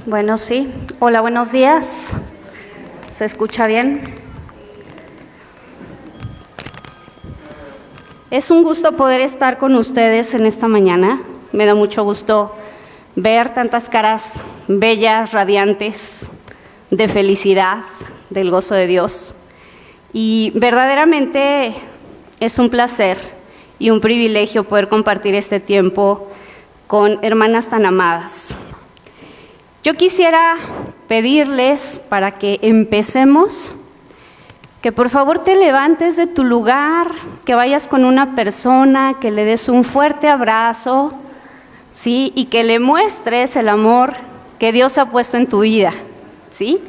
Bueno, sí. Hola, buenos días. ¿Se escucha bien? Es un gusto poder estar con ustedes en esta mañana. Me da mucho gusto ver tantas caras bellas, radiantes, de felicidad, del gozo de Dios. Y verdaderamente es un placer y un privilegio poder compartir este tiempo con hermanas tan amadas. Yo quisiera pedirles, para que empecemos, que por favor te levantes de tu lugar, que vayas con una persona, que le des un fuerte abrazo, ¿sí? Y que le muestres el amor que Dios ha puesto en tu vida, ¿sí?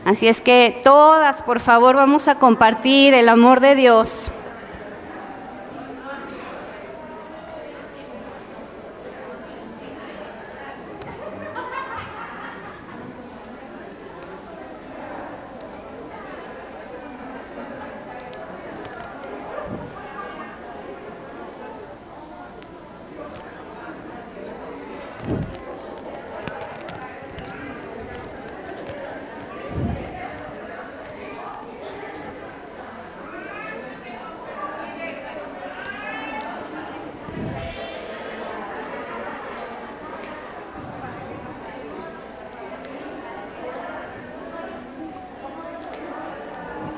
Así es que todas, por favor, vamos a compartir el amor de Dios.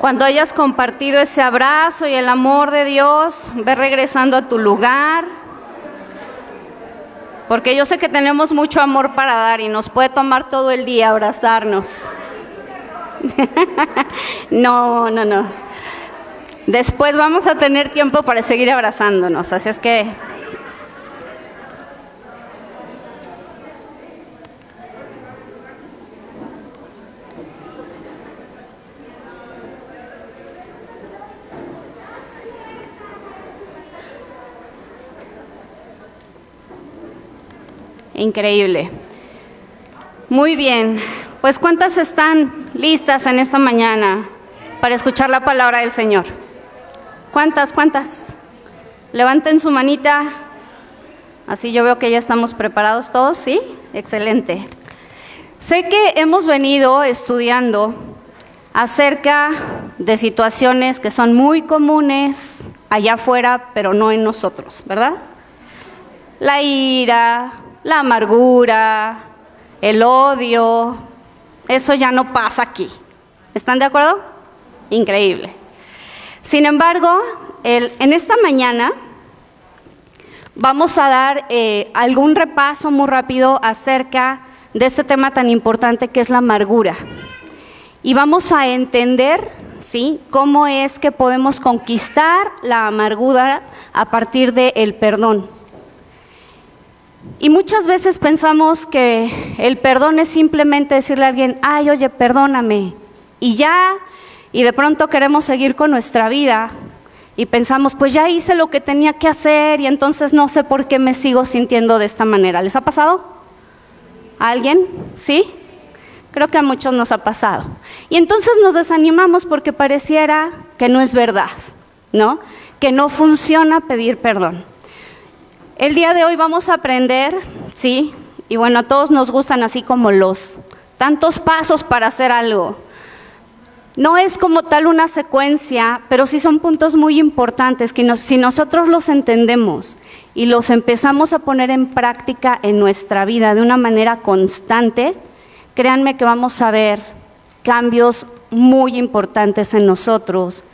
Cuando hayas compartido ese abrazo y el amor de Dios, ve regresando a tu lugar, porque yo sé que tenemos mucho amor para dar y nos puede tomar todo el día abrazarnos. No. Después vamos a tener tiempo para seguir abrazándonos, así es que... Increíble. Muy bien, pues ¿cuántas están listas en esta mañana para escuchar la palabra del Señor? ¿Cuántas? Levanten su manita, así yo veo que ya estamos preparados todos, ¿sí? Excelente. Sé que hemos venido estudiando acerca de situaciones que son muy comunes allá afuera, pero no en nosotros, ¿verdad? La ira, la amargura, el odio, eso ya no pasa aquí. ¿Están de acuerdo? Increíble. Sin embargo, en esta mañana vamos a dar algún repaso muy rápido acerca de este tema tan importante que es la amargura. Y vamos a entender, ¿sí?, cómo es que podemos conquistar la amargura a partir del perdón. Y muchas veces pensamos que el perdón es simplemente decirle a alguien, ay, oye, perdóname, y ya, y de pronto queremos seguir con nuestra vida, y pensamos, pues ya hice lo que tenía que hacer, y entonces no sé por qué me sigo sintiendo de esta manera. ¿Les ha pasado? ¿A alguien? ¿Sí? Creo que a muchos nos ha pasado. Y entonces nos desanimamos porque pareciera que no es verdad, ¿no? Que no funciona pedir perdón. El día de hoy vamos a aprender, ¿sí? Y bueno, a todos nos gustan así como los tantos pasos para hacer algo. No es como tal una secuencia, pero sí son puntos muy importantes que si nosotros los entendemos y los empezamos a poner en práctica en nuestra vida de una manera constante, créanme que vamos a ver cambios muy importantes en nosotros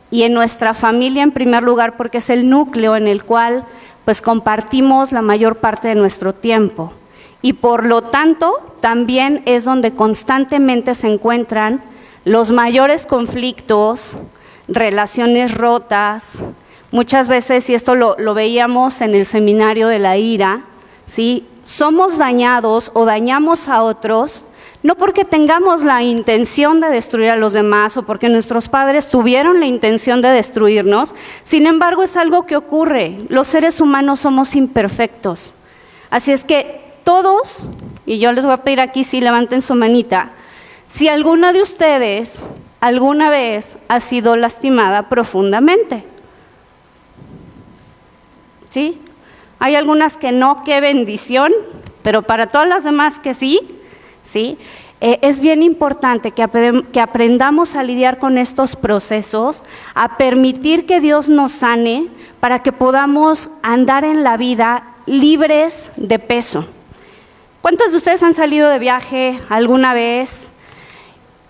y en nuestra familia en primer lugar, porque es el núcleo en el cual pues compartimos la mayor parte de nuestro tiempo y por lo tanto también es donde constantemente se encuentran los mayores conflictos, relaciones rotas. Muchas veces, y esto lo veíamos en el seminario de la ira, ¿sí?, somos dañados o dañamos a otros no porque tengamos la intención de destruir a los demás o porque nuestros padres tuvieron la intención de destruirnos, sin embargo es algo que ocurre. Los seres humanos somos imperfectos. Así es que todos, y yo les voy a pedir aquí si levanten su manita, si alguna de ustedes alguna vez ha sido lastimada profundamente. ¿Sí? Hay algunas que no, qué bendición, pero para todas las demás que sí, ¿sí? Es bien importante que aprendamos a lidiar con estos procesos, a permitir que Dios nos sane para que podamos andar en la vida libres de peso. ¿Cuántos de ustedes han salido de viaje alguna vez?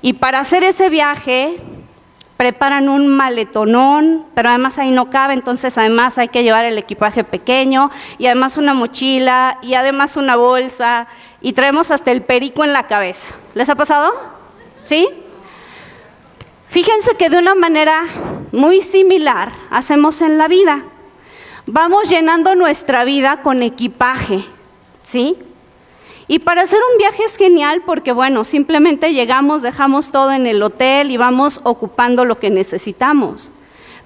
Y para hacer ese viaje preparan un maletonón, pero además ahí no cabe, entonces además hay que llevar el equipaje pequeño y además una mochila y además una bolsa y traemos hasta el perico en la cabeza. ¿Les ha pasado? ¿Sí? Fíjense que de una manera muy similar hacemos en la vida. Vamos llenando nuestra vida con equipaje, ¿sí? Y para hacer un viaje es genial porque, bueno, simplemente llegamos, dejamos todo en el hotel y vamos ocupando lo que necesitamos.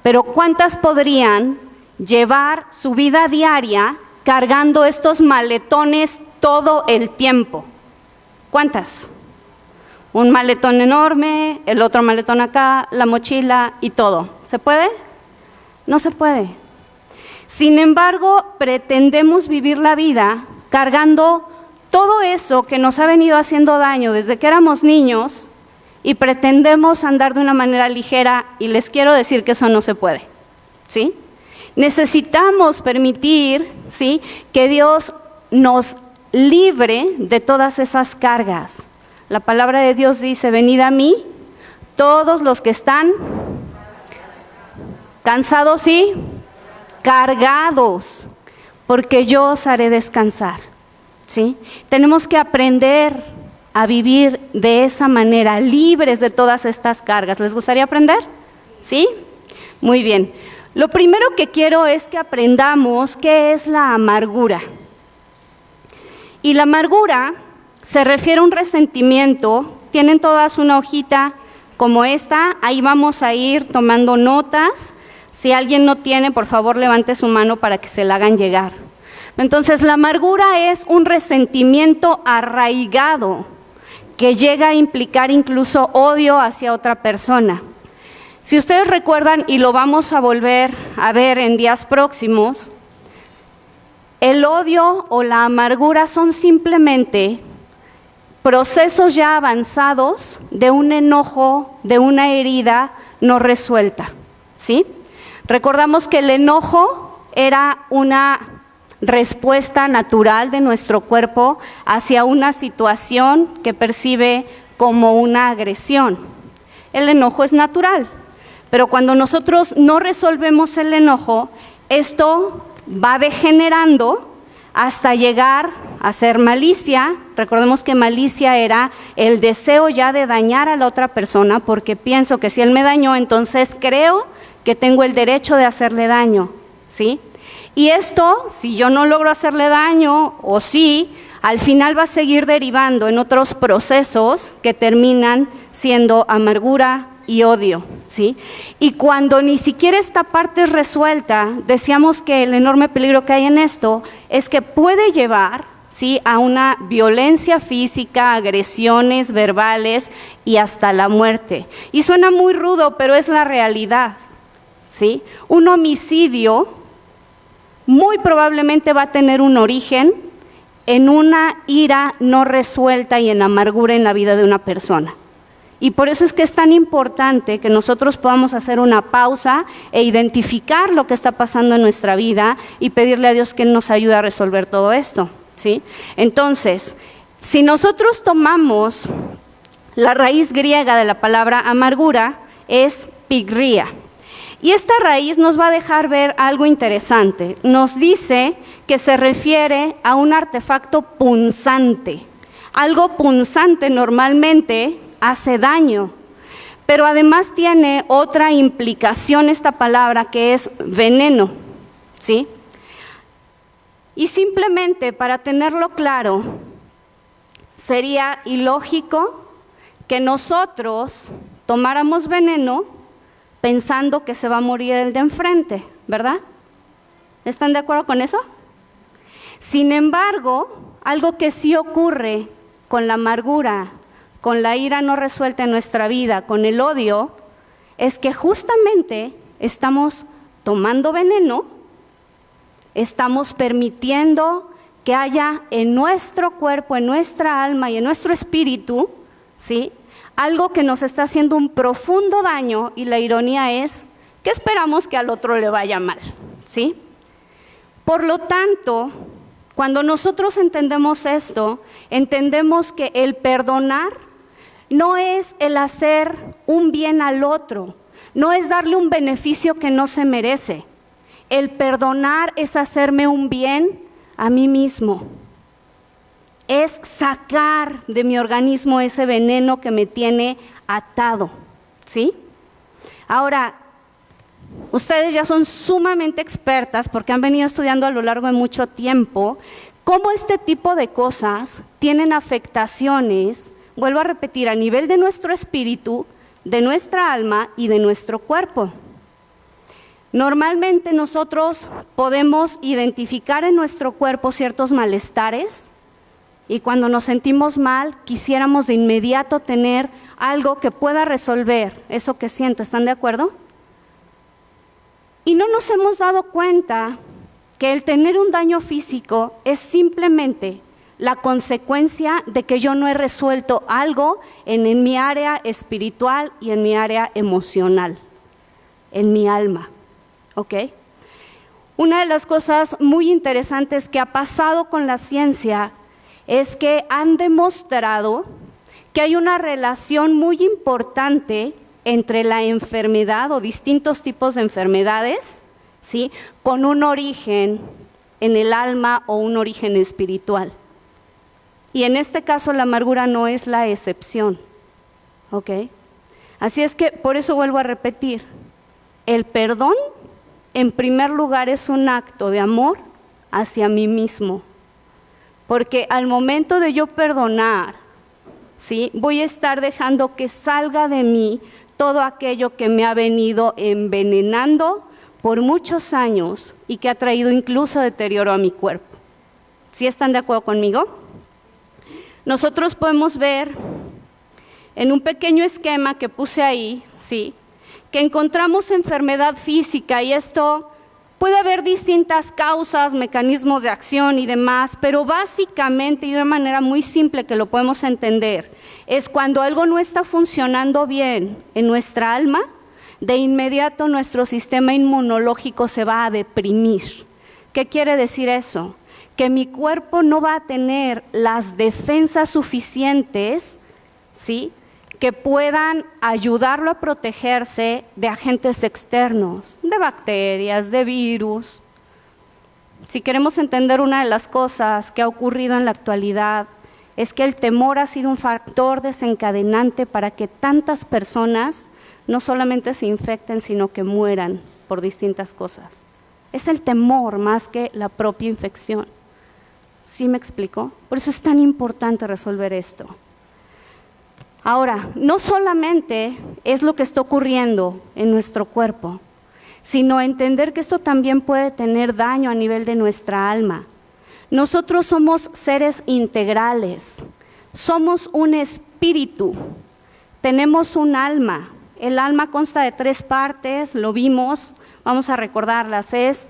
Pero ¿cuántas podrían llevar su vida diaria cargando estos maletones todo el tiempo? ¿Cuántas? Un maletón enorme, el otro maletón acá, la mochila y todo. ¿Se puede? No se puede. Sin embargo, pretendemos vivir la vida cargando todo eso que nos ha venido haciendo daño desde que éramos niños y pretendemos andar de una manera ligera y les quiero decir que eso no se puede, ¿sí? Necesitamos permitir, ¿sí?, que Dios nos libre de todas esas cargas. La palabra de Dios dice, venid a mí, todos los que están cansados y cargados, porque yo os haré descansar. ¿Sí? Tenemos que aprender a vivir de esa manera, libres de todas estas cargas. ¿Les gustaría aprender? ¿Sí? Muy bien. Lo primero que quiero es que aprendamos qué es la amargura. Y la amargura se refiere a un resentimiento. Tienen todas una hojita como esta, ahí vamos a ir tomando notas. Si alguien no tiene, por favor levante su mano para que se la hagan llegar. Entonces, la amargura es un resentimiento arraigado que llega a implicar incluso odio hacia otra persona. Si ustedes recuerdan, y lo vamos a volver a ver en días próximos, el odio o la amargura son simplemente procesos ya avanzados de un enojo, de una herida no resuelta, ¿sí? Recordamos que el enojo era una respuesta natural de nuestro cuerpo hacia una situación que percibe como una agresión. El enojo es natural, pero cuando nosotros no resolvemos el enojo, esto va degenerando hasta llegar a ser malicia. Recordemos que malicia era el deseo ya de dañar a la otra persona, porque pienso que si él me dañó, entonces creo que tengo el derecho de hacerle daño, ¿sí? Y esto, si yo no logro hacerle daño, o sí, al final va a seguir derivando en otros procesos que terminan siendo amargura y odio, ¿sí? Y cuando ni siquiera esta parte es resuelta, decíamos que el enorme peligro que hay en esto es que puede llevar, ¿sí?, a una violencia física, agresiones verbales y hasta la muerte. Y suena muy rudo, pero es la realidad, ¿sí? Un homicidio muy probablemente va a tener un origen en una ira no resuelta y en amargura en la vida de una persona. Y por eso es que es tan importante que nosotros podamos hacer una pausa e identificar lo que está pasando en nuestra vida y pedirle a Dios que Él nos ayude a resolver todo esto, ¿sí? Entonces, si nosotros tomamos la raíz griega de la palabra amargura, es pigría. Y esta raíz nos va a dejar ver algo interesante. Nos dice que se refiere a un artefacto punzante. Algo punzante normalmente hace daño, pero además tiene otra implicación esta palabra que es veneno, ¿sí? Y simplemente para tenerlo claro, sería ilógico que nosotros tomáramos veneno pensando que se va a morir el de enfrente, ¿verdad? ¿Están de acuerdo con eso? Sin embargo, algo que sí ocurre con la amargura, con la ira no resuelta en nuestra vida, con el odio, es que justamente estamos tomando veneno, estamos permitiendo que haya en nuestro cuerpo, en nuestra alma y en nuestro espíritu, ¿sí?, algo que nos está haciendo un profundo daño, y la ironía es que esperamos que al otro le vaya mal, ¿sí? Por lo tanto, cuando nosotros entendemos esto, entendemos que el perdonar no es el hacer un bien al otro, no es darle un beneficio que no se merece. El perdonar es hacerme un bien a mí mismo. Es sacar de mi organismo ese veneno que me tiene atado, ¿sí? Ahora, ustedes ya son sumamente expertas porque han venido estudiando a lo largo de mucho tiempo cómo este tipo de cosas tienen afectaciones, vuelvo a repetir, a nivel de nuestro espíritu, de nuestra alma y de nuestro cuerpo. Normalmente nosotros podemos identificar en nuestro cuerpo ciertos malestares y cuando nos sentimos mal quisiéramos de inmediato tener algo que pueda resolver eso que siento. ¿Están de acuerdo? Y no nos hemos dado cuenta que el tener un daño físico es simplemente la consecuencia de que yo no he resuelto algo en mi área espiritual y en mi área emocional, en mi alma, ¿ok? Una de las cosas muy interesantes que ha pasado con la ciencia es que han demostrado que hay una relación muy importante entre la enfermedad o distintos tipos de enfermedades, ¿sí?, con un origen en el alma o un origen espiritual. Y en este caso la amargura no es la excepción, ¿ok? Así es que por eso vuelvo a repetir, el perdón en primer lugar es un acto de amor hacia mí mismo, porque al momento de yo perdonar, ¿sí?, voy a estar dejando que salga de mí todo aquello que me ha venido envenenando por muchos años y que ha traído incluso deterioro a mi cuerpo. ¿Sí están de acuerdo conmigo? Nosotros podemos ver en un pequeño esquema que puse ahí, ¿sí?, que encontramos enfermedad física y esto puede haber distintas causas, mecanismos de acción y demás, pero básicamente y de una manera muy simple que lo podemos entender, es cuando algo no está funcionando bien en nuestra alma, de inmediato nuestro sistema inmunológico se va a deprimir. ¿Qué quiere decir eso? Que mi cuerpo no va a tener las defensas suficientes, ¿sí?, que puedan ayudarlo a protegerse de agentes externos, de bacterias, de virus. Si queremos entender una de las cosas que ha ocurrido en la actualidad, es que el temor ha sido un factor desencadenante para que tantas personas no solamente se infecten, sino que mueran por distintas cosas. Es el temor más que la propia infección. ¿Sí me explico? Por eso es tan importante resolver esto. Ahora, no solamente es lo que está ocurriendo en nuestro cuerpo, sino entender que esto también puede tener daño a nivel de nuestra alma. Nosotros somos seres integrales, somos un espíritu, tenemos un alma. El alma consta de 3 partes, lo vimos, vamos a recordarlas, es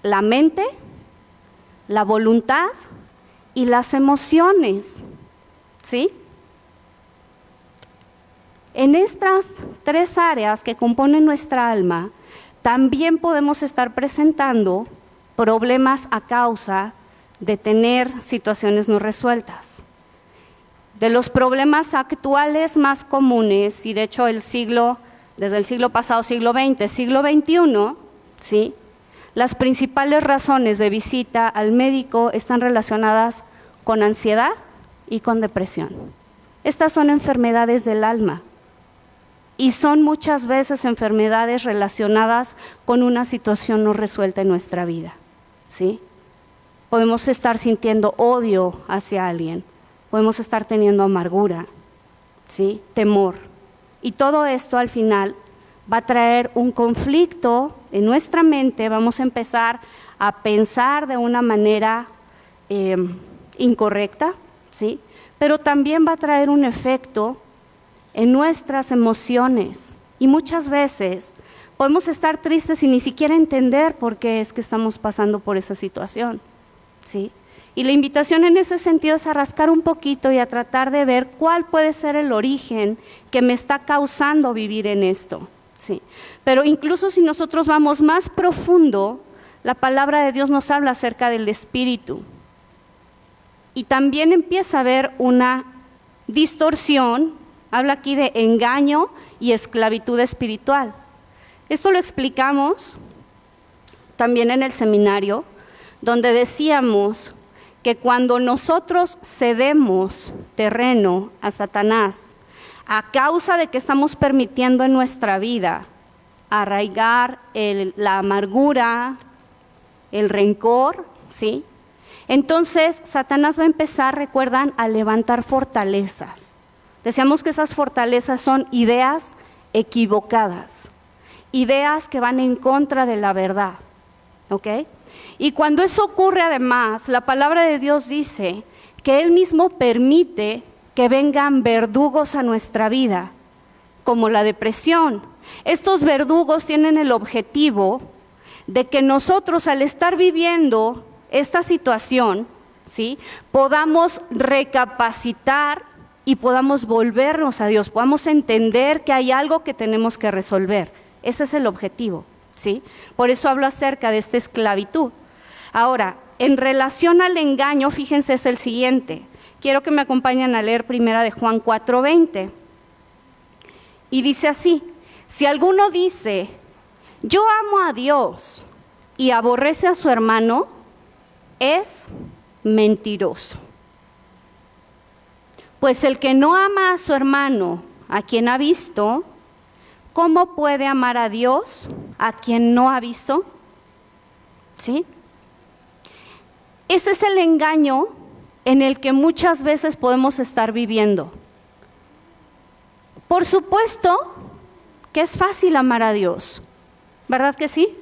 la mente, la voluntad y las emociones, ¿sí? En estas 3 áreas que componen nuestra alma, también podemos estar presentando problemas a causa de tener situaciones no resueltas. De los problemas actuales más comunes, y de hecho desde el siglo pasado, siglo XX, siglo XXI, ¿sí?, las principales razones de visita al médico están relacionadas con ansiedad y con depresión. Estas son enfermedades del alma. Y son muchas veces enfermedades relacionadas con una situación no resuelta en nuestra vida, ¿sí? Podemos estar sintiendo odio hacia alguien, podemos estar teniendo amargura, ¿sí?, temor. Y todo esto al final va a traer un conflicto en nuestra mente, vamos a empezar a pensar de una manera incorrecta, ¿sí?, pero también va a traer un efecto en nuestras emociones y muchas veces podemos estar tristes y ni siquiera entender por qué es que estamos pasando por esa situación, ¿sí? Y la invitación en ese sentido es a rascar un poquito y a tratar de ver cuál puede ser el origen que me está causando vivir en esto. Sí. Pero incluso si nosotros vamos más profundo, la palabra de Dios nos habla acerca del espíritu. Y también empieza a haber una distorsión, habla aquí de engaño y esclavitud espiritual. Esto lo explicamos también en el seminario, donde decíamos que cuando nosotros cedemos terreno a Satanás, a causa de que estamos permitiendo en nuestra vida arraigar la amargura, el rencor, ¿sí? Entonces Satanás va a empezar, recuerdan, a levantar fortalezas. Decíamos que esas fortalezas son ideas equivocadas, ideas que van en contra de la verdad, ¿ok? Y cuando eso ocurre además, la palabra de Dios dice que Él mismo permite que vengan verdugos a nuestra vida, como la depresión. Estos verdugos tienen el objetivo de que nosotros al estar viviendo esta situación, ¿sí?, podamos recapacitar y podamos volvernos a Dios, podamos entender que hay algo que tenemos que resolver. Ese es el objetivo, ¿sí? Por eso hablo acerca de esta esclavitud. Ahora, en relación al engaño, fíjense, es el siguiente. Quiero que me acompañen a leer primera de Juan 4:20. Y dice así: si alguno dice, yo amo a Dios y aborrece a su hermano, es mentiroso. Pues el que no ama a su hermano, a quien ha visto, ¿cómo puede amar a Dios, a quien no ha visto? ¿Sí? Ese es el engaño en el que muchas veces podemos estar viviendo. Por supuesto que es fácil amar a Dios, ¿verdad que sí?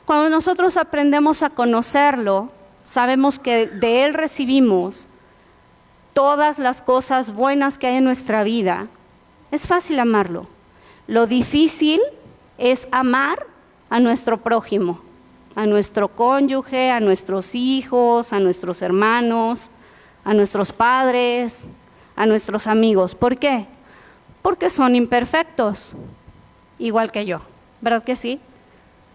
Cuando nosotros aprendemos a conocerlo, sabemos que de Él recibimos todas las cosas buenas que hay en nuestra vida. Es fácil amarlo. Lo difícil es amar a nuestro prójimo, a nuestro cónyuge, a nuestros hijos, a nuestros hermanos, a nuestros padres, a nuestros amigos. ¿Por qué? Porque son imperfectos, igual que yo, ¿verdad que sí?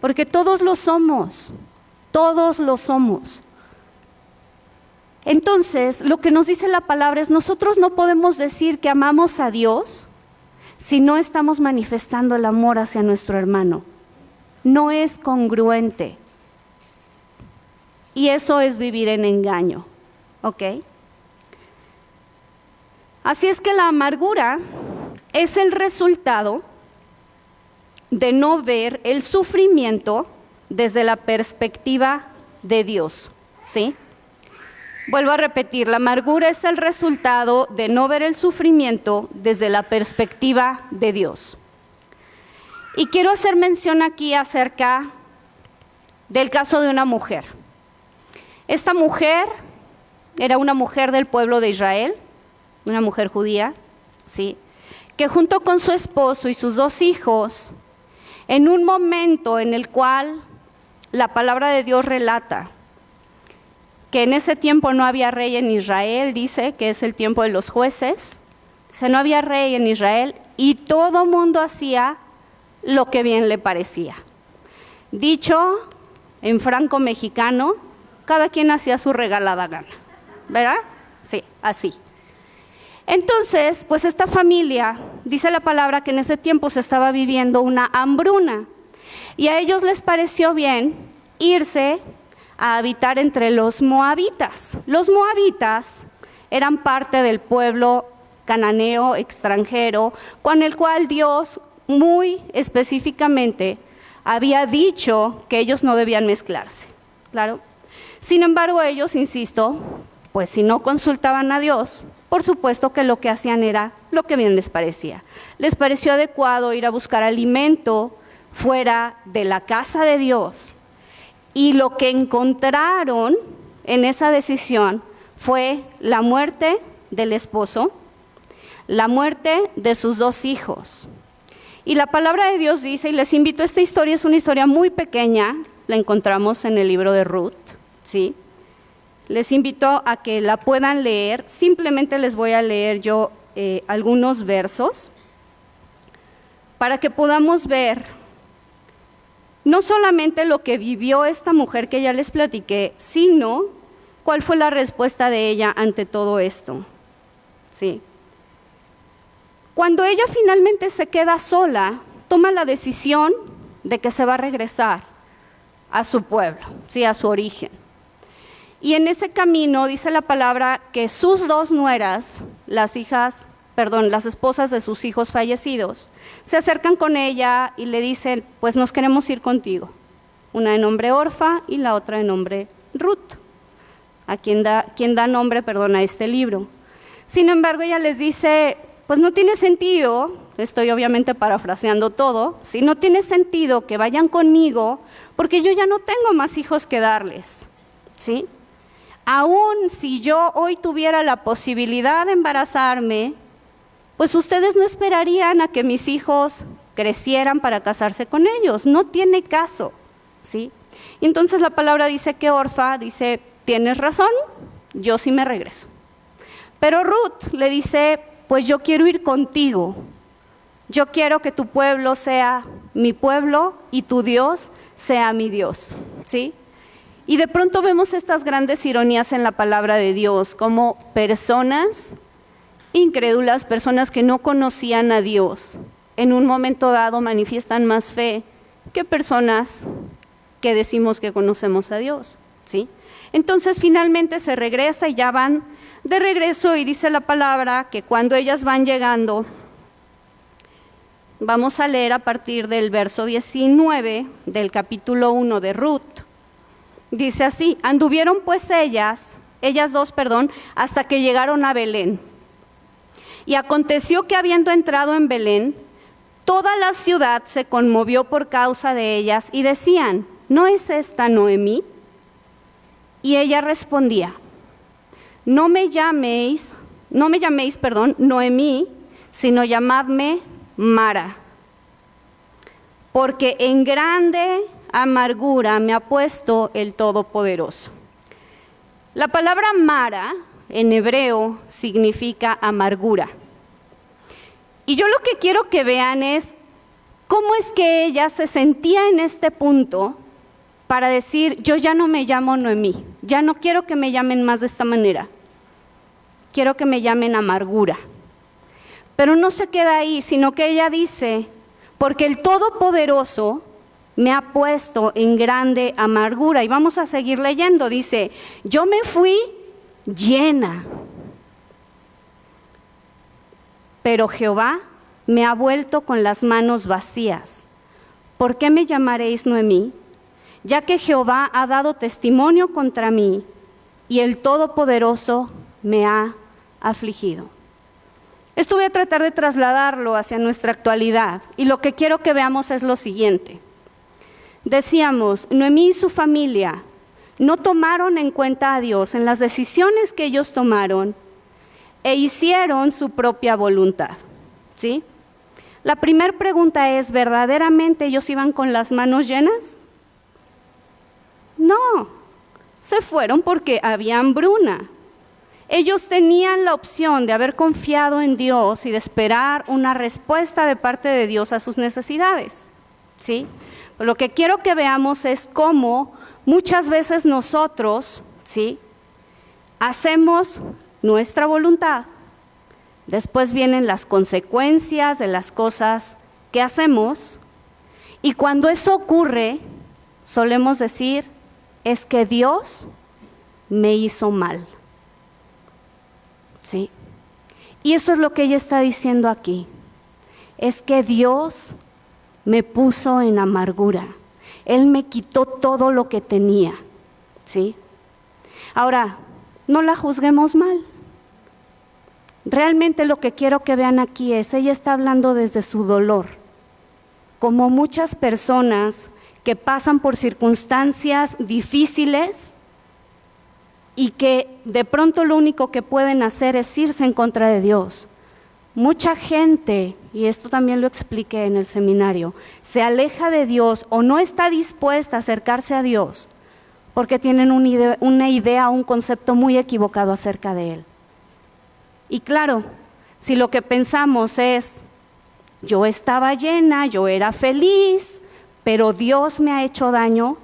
Porque todos lo somos, todos lo somos. Entonces, lo que nos dice la palabra es, nosotros no podemos decir que amamos a Dios si no estamos manifestando el amor hacia nuestro hermano. No es congruente. Y eso es vivir en engaño, ¿ok? Así es que la amargura es el resultado de no ver el sufrimiento desde la perspectiva de Dios, ¿sí? Vuelvo a repetir, la amargura es el resultado de no ver el sufrimiento desde la perspectiva de Dios. Y quiero hacer mención aquí acerca del caso de una mujer. Esta mujer era una mujer del pueblo de Israel, una mujer judía, ¿sí?, que junto con su esposo y sus 2 hijos, en un momento en el cual la palabra de Dios relata que en ese tiempo no había rey en Israel, dice que es el tiempo de los jueces, no había rey en Israel y todo mundo hacía lo que bien le parecía. Dicho en franco mexicano, cada quien hacía su regalada gana, ¿verdad? Sí, así. Entonces, pues esta familia, dice la palabra que en ese tiempo se estaba viviendo una hambruna y a ellos les pareció bien irse a habitar entre los moabitas. Los moabitas eran parte del pueblo cananeo extranjero con el cual Dios muy específicamente había dicho que ellos no debían mezclarse, claro. Sin embargo, ellos, insisto, pues si no consultaban a Dios, por supuesto que lo que hacían era lo que bien les parecía. Les pareció adecuado ir a buscar alimento fuera de la casa de Dios. Y lo que encontraron en esa decisión fue la muerte del esposo, la muerte de sus 2 hijos. Y la palabra de Dios dice, y les invito, esta historia es una historia muy pequeña, la encontramos en el libro de Ruth, ¿sí? les invito a que la puedan leer. Simplemente les voy a leer yo algunos versos para que podamos ver no solamente lo que vivió esta mujer que ya les platiqué, sino cuál fue la respuesta de ella ante todo esto. Sí. Cuando ella finalmente se queda sola, toma la decisión de que se va a regresar a su pueblo, sí, a su origen. Y en ese camino dice la palabra que sus dos nueras, las esposas de sus hijos fallecidos, se acercan con ella y le dicen, pues nos queremos ir contigo. Una de nombre Orfa y la otra de nombre Ruth, a quien da nombre, a este libro. Sin embargo, ella les dice, pues no tiene sentido, estoy obviamente parafraseando todo, ¿sí? No tiene sentido que vayan conmigo porque yo ya no tengo más hijos que darles, ¿sí? Aún si yo hoy tuviera la posibilidad de embarazarme, pues ustedes no esperarían a que mis hijos crecieran para casarse con ellos, no tiene caso, ¿sí? Y entonces la palabra dice que Orfa dice, tienes razón, yo sí me regreso. Pero Ruth le dice, pues yo quiero ir contigo, yo quiero que tu pueblo sea mi pueblo y tu Dios sea mi Dios, ¿sí? Y de pronto vemos estas grandes ironías en la palabra de Dios, como personas incrédulas, personas que no conocían a Dios, en un momento dado manifiestan más fe que personas que decimos que conocemos a Dios, ¿sí? Entonces finalmente se regresa y ya van de regreso y dice la palabra que cuando ellas van llegando, vamos a leer a partir del verso 19 del capítulo 1 de Ruth. Dice así, anduvieron pues ellas dos, hasta que llegaron a Belén. Y aconteció que habiendo entrado en Belén, toda la ciudad se conmovió por causa de ellas y decían, ¿no es esta Noemí? Y ella respondía, no me llaméis, Noemí, sino llamadme Mara, porque en grande amargura me ha puesto el Todopoderoso. La palabra Mara en hebreo significa amargura. Y yo lo que quiero que vean es cómo es que ella se sentía en este punto para decir, yo ya no me llamo Noemí, ya no quiero que me llamen más de esta manera, quiero que me llamen amargura. Pero no se queda ahí, sino que ella dice, porque el Todopoderoso me ha puesto en grande amargura. Y vamos a seguir leyendo, dice, yo me fui llena, pero Jehová me ha vuelto con las manos vacías. ¿Por qué me llamaréis Noemí? Ya que Jehová ha dado testimonio contra mí y el Todopoderoso me ha afligido. Esto voy a tratar de trasladarlo hacia nuestra actualidad y lo que quiero que veamos es lo siguiente. Decíamos, Noemí y su familia no tomaron en cuenta a Dios en las decisiones que ellos tomaron e hicieron su propia voluntad, ¿sí? La primera pregunta es, ¿verdaderamente ellos iban con las manos llenas? No, se fueron porque había hambruna. Ellos tenían la opción de haber confiado en Dios y de esperar una respuesta de parte de Dios a sus necesidades, ¿sí? Pero lo que quiero que veamos es cómo muchas veces nosotros, ¿sí?, hacemos nuestra voluntad. Después vienen las consecuencias de las cosas que hacemos y cuando eso ocurre, solemos decir, es que Dios me hizo mal. ¿Sí? Y eso es lo que ella está diciendo aquí. Es que Dios me puso en amargura. Él me quitó todo lo que tenía. ¿Sí? Ahora, no la juzguemos mal. Realmente lo que quiero que vean aquí es, ella está hablando desde su dolor. Como muchas personas que pasan por circunstancias difíciles y que de pronto lo único que pueden hacer es irse en contra de Dios. Mucha gente, y esto también lo expliqué en el seminario, se aleja de Dios o no está dispuesta a acercarse a Dios porque tienen una idea, un concepto muy equivocado acerca de Él. Y claro, si lo que pensamos es, yo estaba llena, yo era feliz, pero Dios me ha hecho daño,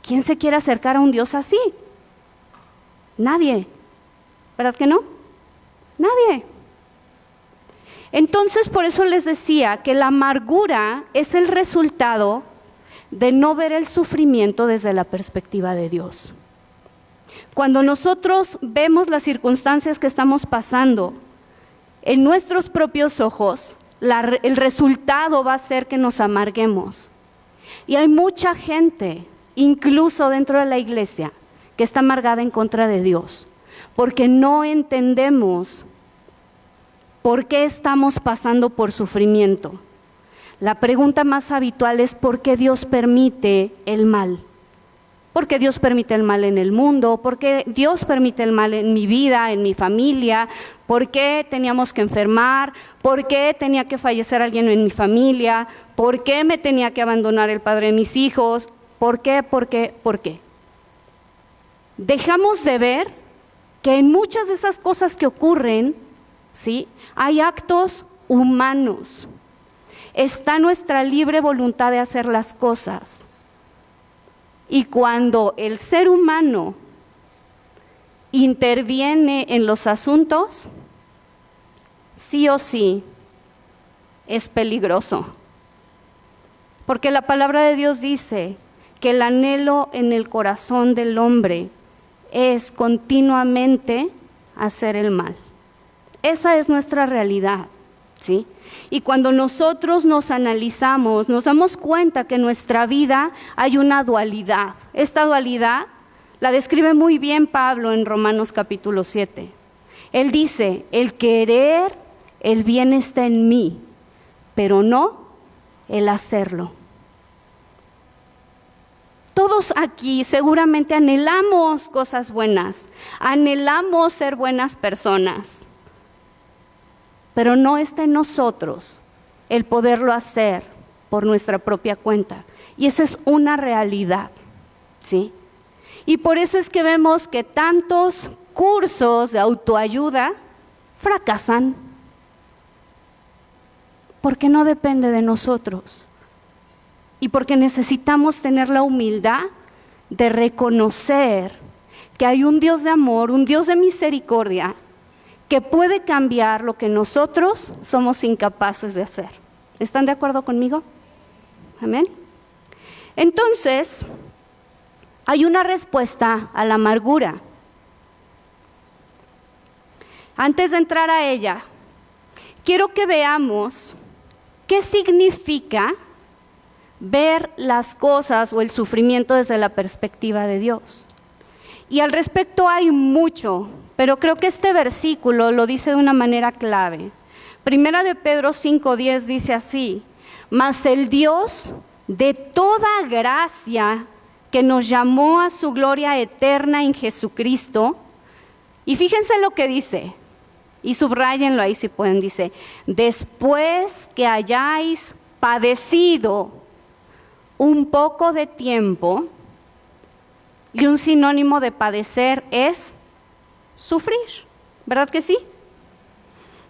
¿quién se quiere acercar a un Dios así? Nadie, ¿verdad que no? Nadie. Entonces, por eso les decía que la amargura es el resultado de no ver el sufrimiento desde la perspectiva de Dios. Cuando nosotros vemos las circunstancias que estamos pasando en nuestros propios ojos, el resultado va a ser que nos amarguemos. Y hay mucha gente, incluso dentro de la iglesia, que está amargada en contra de Dios, porque no entendemos por qué estamos pasando por sufrimiento. La pregunta más habitual es ¿por qué Dios permite el mal? ¿Por qué Dios permite el mal en el mundo? ¿Por qué Dios permite el mal en mi vida, en mi familia? ¿Por qué teníamos que enfermar? ¿Por qué tenía que fallecer alguien en mi familia? ¿Por qué me tenía que abandonar el padre de mis hijos? ¿Por qué? ¿Por qué? ¿Por qué? Dejamos de ver que en muchas de esas cosas que ocurren, ¿sí?, hay actos humanos. Está nuestra libre voluntad de hacer las cosas. Y cuando el ser humano interviene en los asuntos, sí o sí es peligroso. Porque la palabra de Dios dice que el anhelo en el corazón del hombre es continuamente hacer el mal. Esa es nuestra realidad, ¿sí? Y cuando nosotros nos analizamos, nos damos cuenta que en nuestra vida hay una dualidad. Esta dualidad la describe muy bien Pablo en Romanos capítulo 7. Él dice, el querer, el bien está en mí, pero no el hacerlo. Todos aquí seguramente anhelamos cosas buenas, anhelamos ser buenas personas, pero no está en nosotros el poderlo hacer por nuestra propia cuenta. Y esa es una realidad, ¿sí? Y por eso es que vemos que tantos cursos de autoayuda fracasan, porque no depende de nosotros. Y porque necesitamos tener la humildad de reconocer que hay un Dios de amor, un Dios de misericordia, que puede cambiar lo que nosotros somos incapaces de hacer. ¿Están de acuerdo conmigo? Amén. Entonces, hay una respuesta a la amargura. Antes de entrar a ella, quiero que veamos qué significa ver las cosas o el sufrimiento desde la perspectiva de Dios. Y al respecto hay mucho, pero creo que este versículo lo dice de una manera clave. Primera de Pedro 5:10 dice así, mas el Dios de toda gracia que nos llamó a su gloria eterna en Jesucristo, y fíjense lo que dice, y subrayenlo ahí si pueden, dice, después que hayáis padecido un poco de tiempo, y un sinónimo de padecer es sufrir, ¿verdad que sí?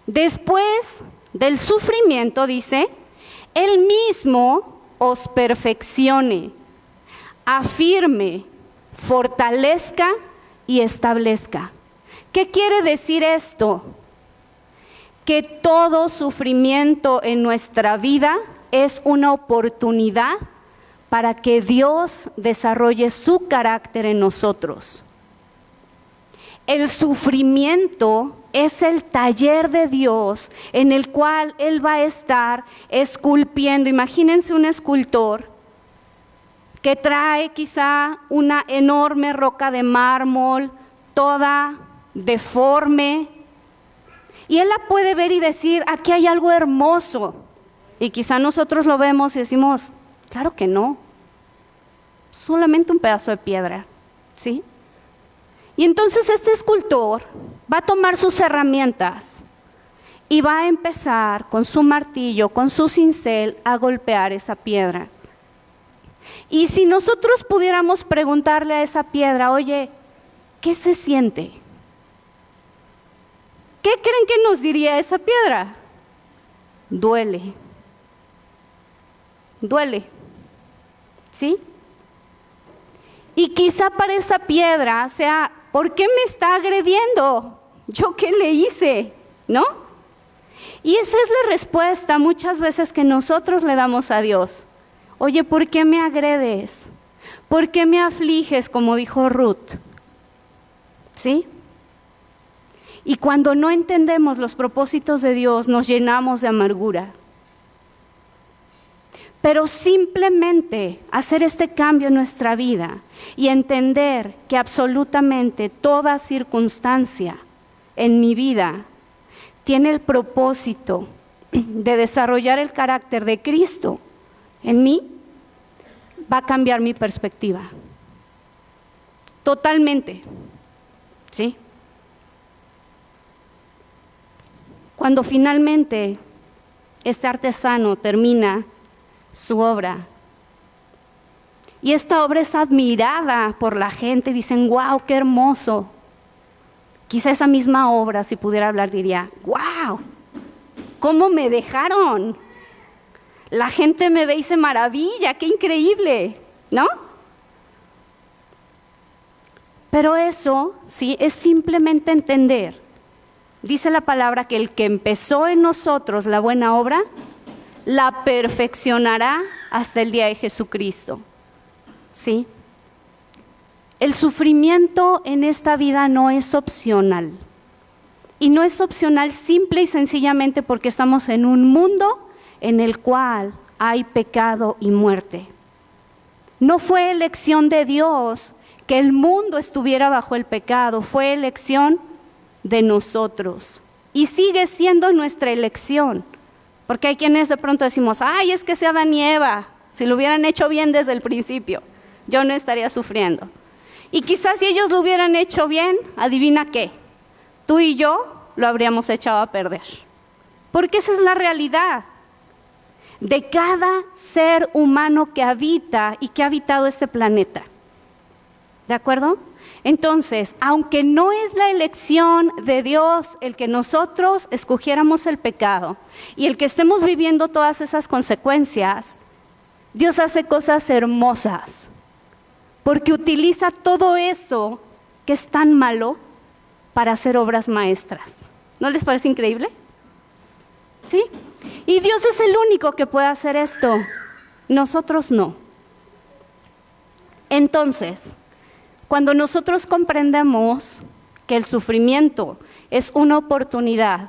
Después del sufrimiento, dice, Él mismo os perfeccione, afirme, fortalezca y establezca. ¿Qué quiere decir esto? Que todo sufrimiento en nuestra vida es una oportunidad para que Dios desarrolle su carácter en nosotros. El sufrimiento es el taller de Dios en el cual Él va a estar esculpiendo. Imagínense un escultor que trae quizá una enorme roca de mármol, toda deforme, y Él la puede ver y decir, aquí hay algo hermoso. Y quizá nosotros lo vemos y decimos, claro que no, solamente un pedazo de piedra, ¿sí? Y entonces este escultor va a tomar sus herramientas y va a empezar con su martillo, con su cincel, a golpear esa piedra. Y si nosotros pudiéramos preguntarle a esa piedra, oye, ¿qué se siente? ¿Qué creen que nos diría esa piedra? Duele. Duele. ¿Sí? Y quizá para esa piedra sea, ¿por qué me está agrediendo? ¿Yo qué le hice? ¿No? Y esa es la respuesta muchas veces que nosotros le damos a Dios. Oye, ¿por qué me agredes? ¿Por qué me afliges, como dijo Ruth? ¿Sí? Y cuando no entendemos los propósitos de Dios, nos llenamos de amargura. Pero simplemente hacer este cambio en nuestra vida y entender que absolutamente toda circunstancia en mi vida tiene el propósito de desarrollar el carácter de Cristo en mí, va a cambiar mi perspectiva. Totalmente. ¿Sí? Cuando finalmente este artesano termina su obra, y esta obra es admirada por la gente, dicen, wow, qué hermoso. Quizá esa misma obra, si pudiera hablar, diría, wow, ¿cómo me dejaron? La gente me ve y se maravilla, qué increíble, ¿no? Pero eso, sí, es simplemente entender. Dice la palabra que el que empezó en nosotros la buena obra, la perfeccionará hasta el día de Jesucristo. ¿Sí? El sufrimiento en esta vida no es opcional. Y no es opcional simple y sencillamente porque estamos en un mundo en el cual hay pecado y muerte. No fue elección de Dios que el mundo estuviera bajo el pecado, fue elección de nosotros. Y sigue siendo nuestra elección. Porque hay quienes de pronto decimos, ay, es que sea Adán y Eva, si lo hubieran hecho bien desde el principio, yo no estaría sufriendo. Y quizás si ellos lo hubieran hecho bien, adivina qué, tú y yo lo habríamos echado a perder. Porque esa es la realidad de cada ser humano que habita y que ha habitado este planeta. ¿De acuerdo? Entonces, aunque no es la elección de Dios el que nosotros escogiéramos el pecado y el que estemos viviendo todas esas consecuencias, Dios hace cosas hermosas, porque utiliza todo eso que es tan malo para hacer obras maestras. ¿No les parece increíble? ¿Sí? Y Dios es el único que puede hacer esto, nosotros no. Entonces, cuando nosotros comprendemos que el sufrimiento es una oportunidad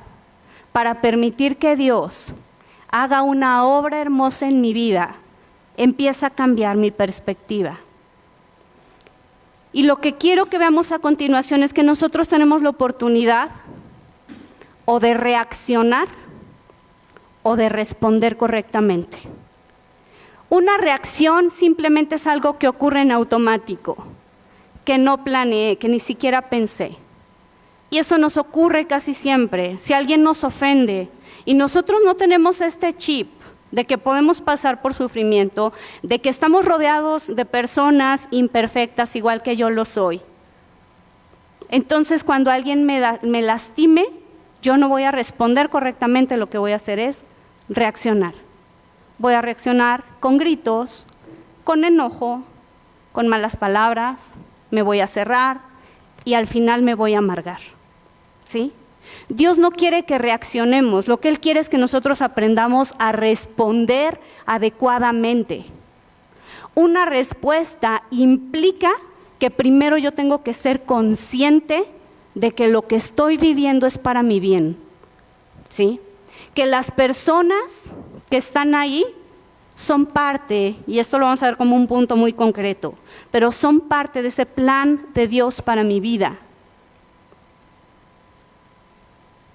para permitir que Dios haga una obra hermosa en mi vida, empieza a cambiar mi perspectiva. Y lo que quiero que veamos a continuación es que nosotros tenemos la oportunidad o de reaccionar o de responder correctamente. Una reacción simplemente es algo que ocurre en automático, que no planeé, que ni siquiera pensé. Y eso nos ocurre casi siempre. Si alguien nos ofende y nosotros no tenemos este chip de que podemos pasar por sufrimiento, de que estamos rodeados de personas imperfectas igual que yo lo soy. Entonces cuando alguien me lastime, yo no voy a responder correctamente, lo que voy a hacer es reaccionar. Voy a reaccionar con gritos, con enojo, con malas palabras, me voy a cerrar y al final me voy a amargar. ¿Sí? Dios no quiere que reaccionemos, lo que Él quiere es que nosotros aprendamos a responder adecuadamente. Una respuesta implica que primero yo tengo que ser consciente de que lo que estoy viviendo es para mi bien. ¿Sí? Que las personas que están ahí son parte, y esto lo vamos a ver como un punto muy concreto, pero son parte de ese plan de Dios para mi vida.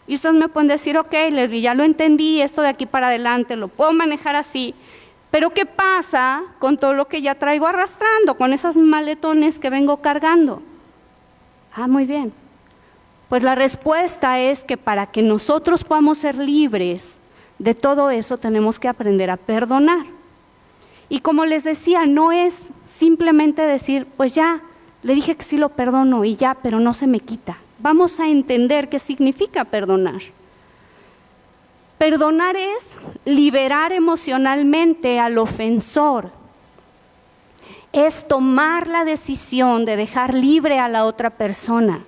Y ustedes me pueden decir, ok, Leslie, ya lo entendí, esto de aquí para adelante, lo puedo manejar así, pero ¿qué pasa con todo lo que ya traigo arrastrando, con esas maletones que vengo cargando? Ah, muy bien. Pues la respuesta es que para que nosotros podamos ser libres de todo eso, tenemos que aprender a perdonar. Y como les decía, no es simplemente decir, pues ya, le dije que sí lo perdono y ya, pero no se me quita. Vamos a entender qué significa perdonar. Perdonar es liberar emocionalmente al ofensor. Es tomar la decisión de dejar libre a la otra persona.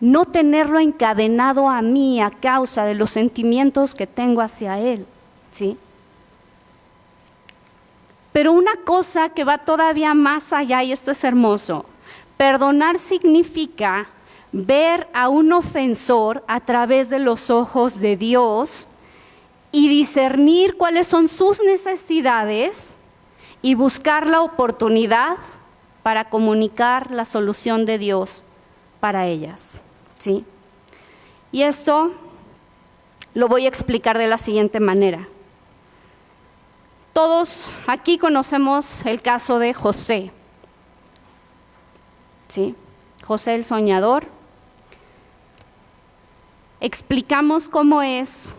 No tenerlo encadenado a mí a causa de los sentimientos que tengo hacia él, ¿sí? Pero una cosa que va todavía más allá, y esto es hermoso, perdonar significa ver a un ofensor a través de los ojos de Dios y discernir cuáles son sus necesidades y buscar la oportunidad para comunicar la solución de Dios para ellas, ¿sí? Y esto lo voy a explicar de la siguiente manera. Todos aquí conocemos el caso de José, ¿sí? José el soñador. Explicamos cómo es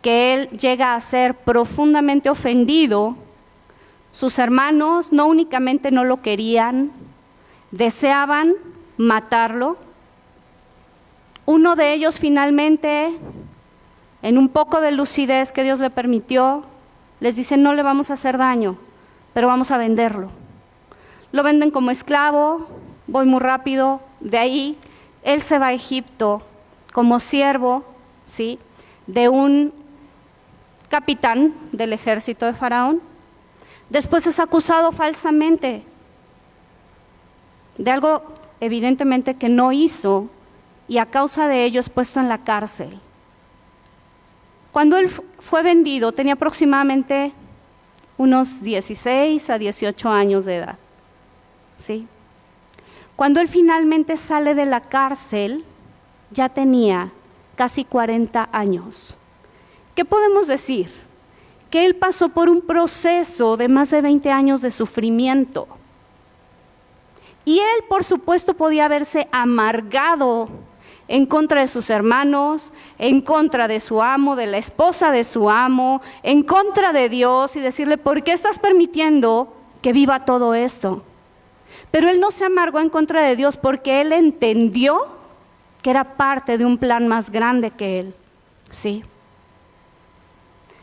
que él llega a ser profundamente ofendido. Sus hermanos no únicamente no lo querían, deseaban matarlo. Uno de ellos finalmente, en un poco de lucidez que Dios le permitió, les dice, no le vamos a hacer daño, pero vamos a venderlo. Lo venden como esclavo, voy muy rápido, de ahí él se va a Egipto como siervo, ¿sí?, de un capitán del ejército de Faraón. Después es acusado falsamente de algo evidentemente que no hizo y a causa de ello es puesto en la cárcel. Cuando él fue vendido tenía aproximadamente unos 16 a 18 años de edad, ¿sí? Cuando él finalmente sale de la cárcel ya tenía casi 40 años. ¿Qué podemos decir? Que él pasó por un proceso de más de 20 años de sufrimiento. Y él, por supuesto, podía haberse amargado en contra de sus hermanos, en contra de su amo, de la esposa de su amo, en contra de Dios y decirle, ¿por qué estás permitiendo que viva todo esto? Pero él no se amargó en contra de Dios porque él entendió que era parte de un plan más grande que él, ¿sí?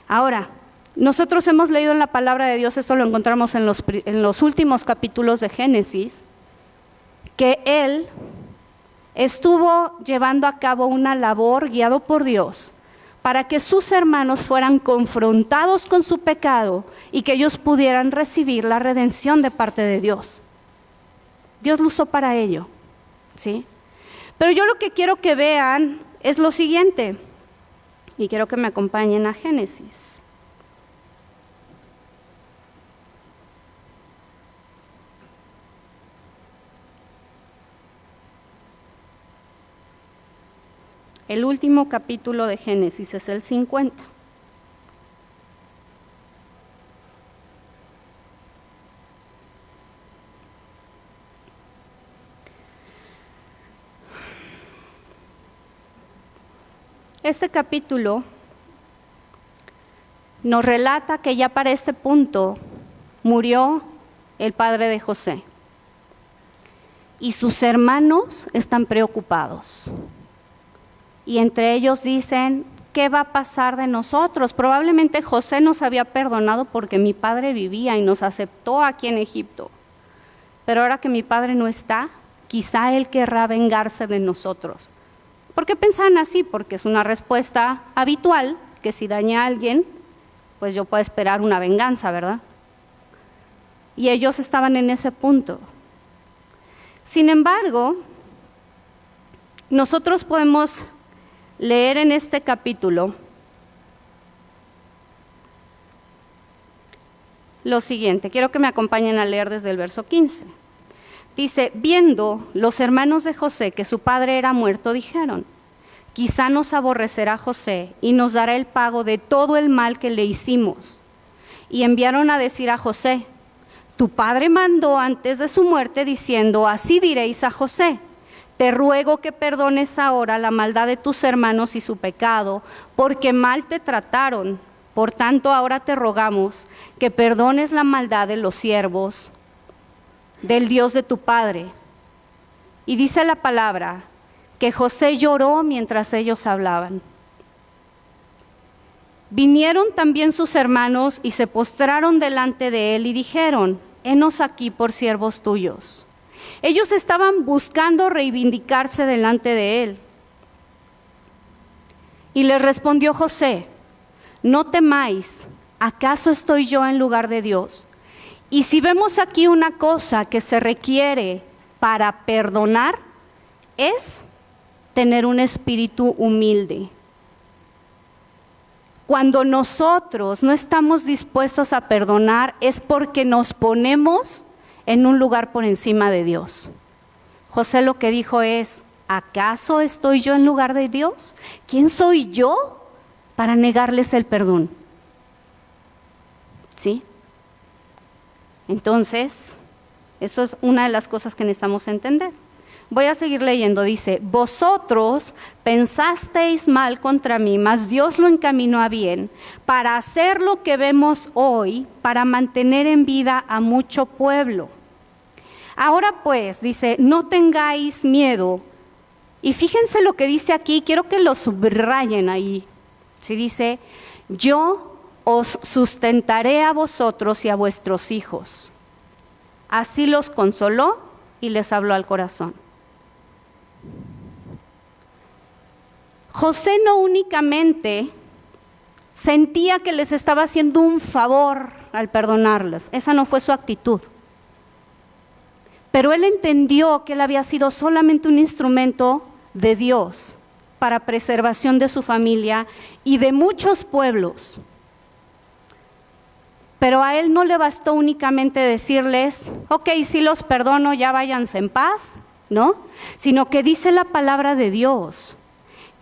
Ahora, nosotros hemos leído en la palabra de Dios, esto lo encontramos en los últimos capítulos de Génesis, que él estuvo llevando a cabo una labor guiado por Dios para que sus hermanos fueran confrontados con su pecado y que ellos pudieran recibir la redención de parte de Dios. Dios lo usó para ello, ¿sí? Pero yo lo que quiero que vean es lo siguiente, y quiero que me acompañen a Génesis. El último capítulo de Génesis es el 50. Este capítulo nos relata que ya para este punto murió el padre de José y sus hermanos están preocupados. Y entre ellos dicen, ¿qué va a pasar de nosotros? Probablemente José nos había perdonado porque mi padre vivía y nos aceptó aquí en Egipto. Pero ahora que mi padre no está, quizá él querrá vengarse de nosotros. ¿Por qué pensaban así? Porque es una respuesta habitual, que si daña a alguien, pues yo puedo esperar una venganza, ¿verdad? Y ellos estaban en ese punto. Sin embargo, nosotros podemos leer en este capítulo lo siguiente. Quiero que me acompañen a leer desde el verso 15. Dice, viendo los hermanos de José que su padre era muerto, dijeron, quizá nos aborrecerá José y nos dará el pago de todo el mal que le hicimos. Y enviaron a decir a José, tu padre mandó antes de su muerte diciendo, así diréis a José, te ruego que perdones ahora la maldad de tus hermanos y su pecado, porque mal te trataron, Por tanto, ahora te rogamos que perdones la maldad de los siervos del Dios de tu padre. Y dice la palabra que José lloró mientras ellos hablaban. Vinieron también sus hermanos y se postraron delante de él y dijeron: henos aquí por siervos tuyos. Ellos estaban buscando reivindicarse delante de él. Y les respondió José: no temáis, ¿acaso estoy yo en lugar de Dios? Y si vemos aquí una cosa que se requiere para perdonar, es tener un espíritu humilde. Cuando nosotros no estamos dispuestos a perdonar, es porque nos ponemos en un lugar por encima de Dios. José lo que dijo es: ¿acaso estoy yo en lugar de Dios? ¿Quién soy yo para negarles el perdón? ¿Sí? Entonces, esto es una de las cosas que necesitamos entender. Voy a seguir leyendo, dice: vosotros pensasteis mal contra mí, mas Dios lo encaminó a bien, para hacer lo que vemos hoy, para mantener en vida a mucho pueblo. Ahora pues, dice, no tengáis miedo. Y fíjense lo que dice aquí, quiero que lo subrayen ahí. Sí, dice: yo os sustentaré a vosotros y a vuestros hijos. Así los consoló y les habló al corazón. José no únicamente sentía que les estaba haciendo un favor al perdonarles, esa no fue su actitud. Pero él entendió que él había sido solamente un instrumento de Dios para preservación de su familia y de muchos pueblos. Pero a él no le bastó únicamente decirles: ok, sí los perdono, ya váyanse en paz, ¿no? Sino que dice la palabra de Dios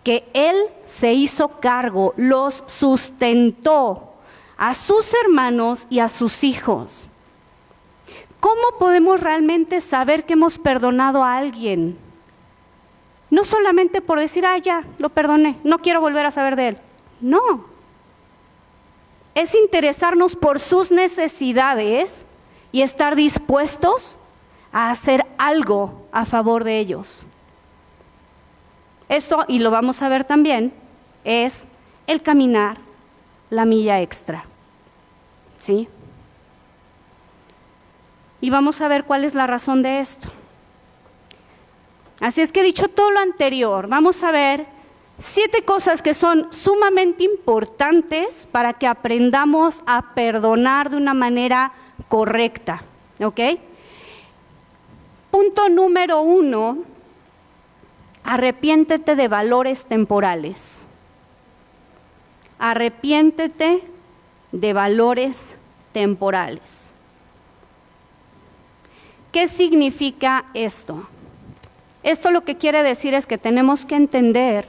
que él se hizo cargo, los sustentó a sus hermanos y a sus hijos. ¿Cómo podemos realmente saber que hemos perdonado a alguien? No solamente por decir: ya, lo perdoné, no quiero volver a saber de él. No. Es interesarnos por sus necesidades y estar dispuestos a hacer algo a favor de ellos. Esto, y lo vamos a ver también, es el caminar la milla extra. ¿Sí? Y vamos a ver cuál es la razón de esto. Así es que, dicho todo lo anterior, vamos a ver 7 cosas que son sumamente importantes para que aprendamos a perdonar de una manera correcta. ¿Ok? Punto número 1, arrepiéntete de valores temporales. Arrepiéntete de valores temporales. ¿Qué significa esto? Esto lo que quiere decir es que tenemos que entender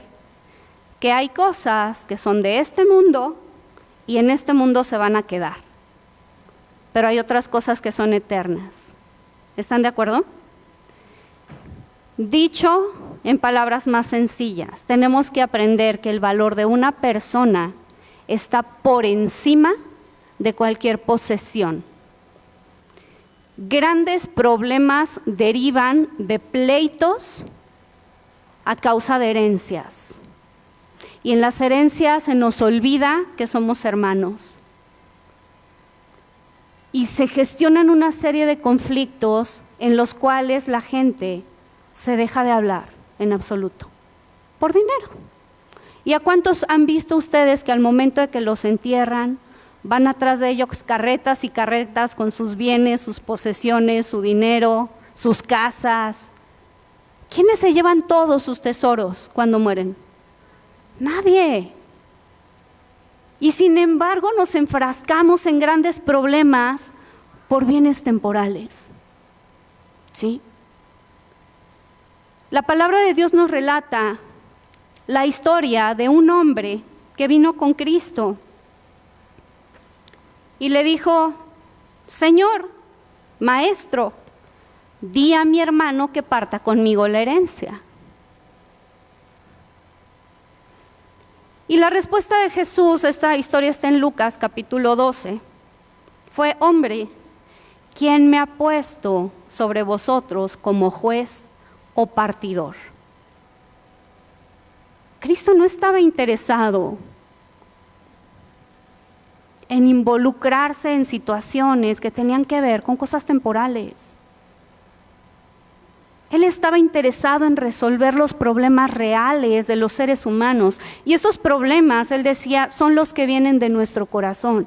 que hay cosas que son de este mundo y en este mundo se van a quedar. Pero hay otras cosas que son eternas. ¿Están de acuerdo? Dicho en palabras más sencillas, tenemos que aprender que el valor de una persona está por encima de cualquier posesión. Grandes problemas derivan de pleitos a causa de herencias. Y en las herencias se nos olvida que somos hermanos. Y se gestionan una serie de conflictos en los cuales la gente se deja de hablar en absoluto, por dinero. ¿Y a cuántos han visto ustedes que al momento de que los entierran, van atrás de ellos carretas y carretas con sus bienes, sus posesiones, su dinero, sus casas? ¿Quiénes se llevan todos sus tesoros cuando mueren? Nadie. Y sin embargo nos enfrascamos en grandes problemas por bienes temporales. ¿Sí? La palabra de Dios nos relata la historia de un hombre que vino con Cristo y le dijo: Señor, maestro, di a mi hermano que parta conmigo la herencia. Y la respuesta de Jesús, esta historia está en Lucas capítulo 12, fue: hombre, ¿quién me ha puesto sobre vosotros como juez o partidor? Cristo no estaba interesado en involucrarse en situaciones que tenían que ver con cosas temporales. Él estaba interesado en resolver los problemas reales de los seres humanos. Y esos problemas, él decía, son los que vienen de nuestro corazón.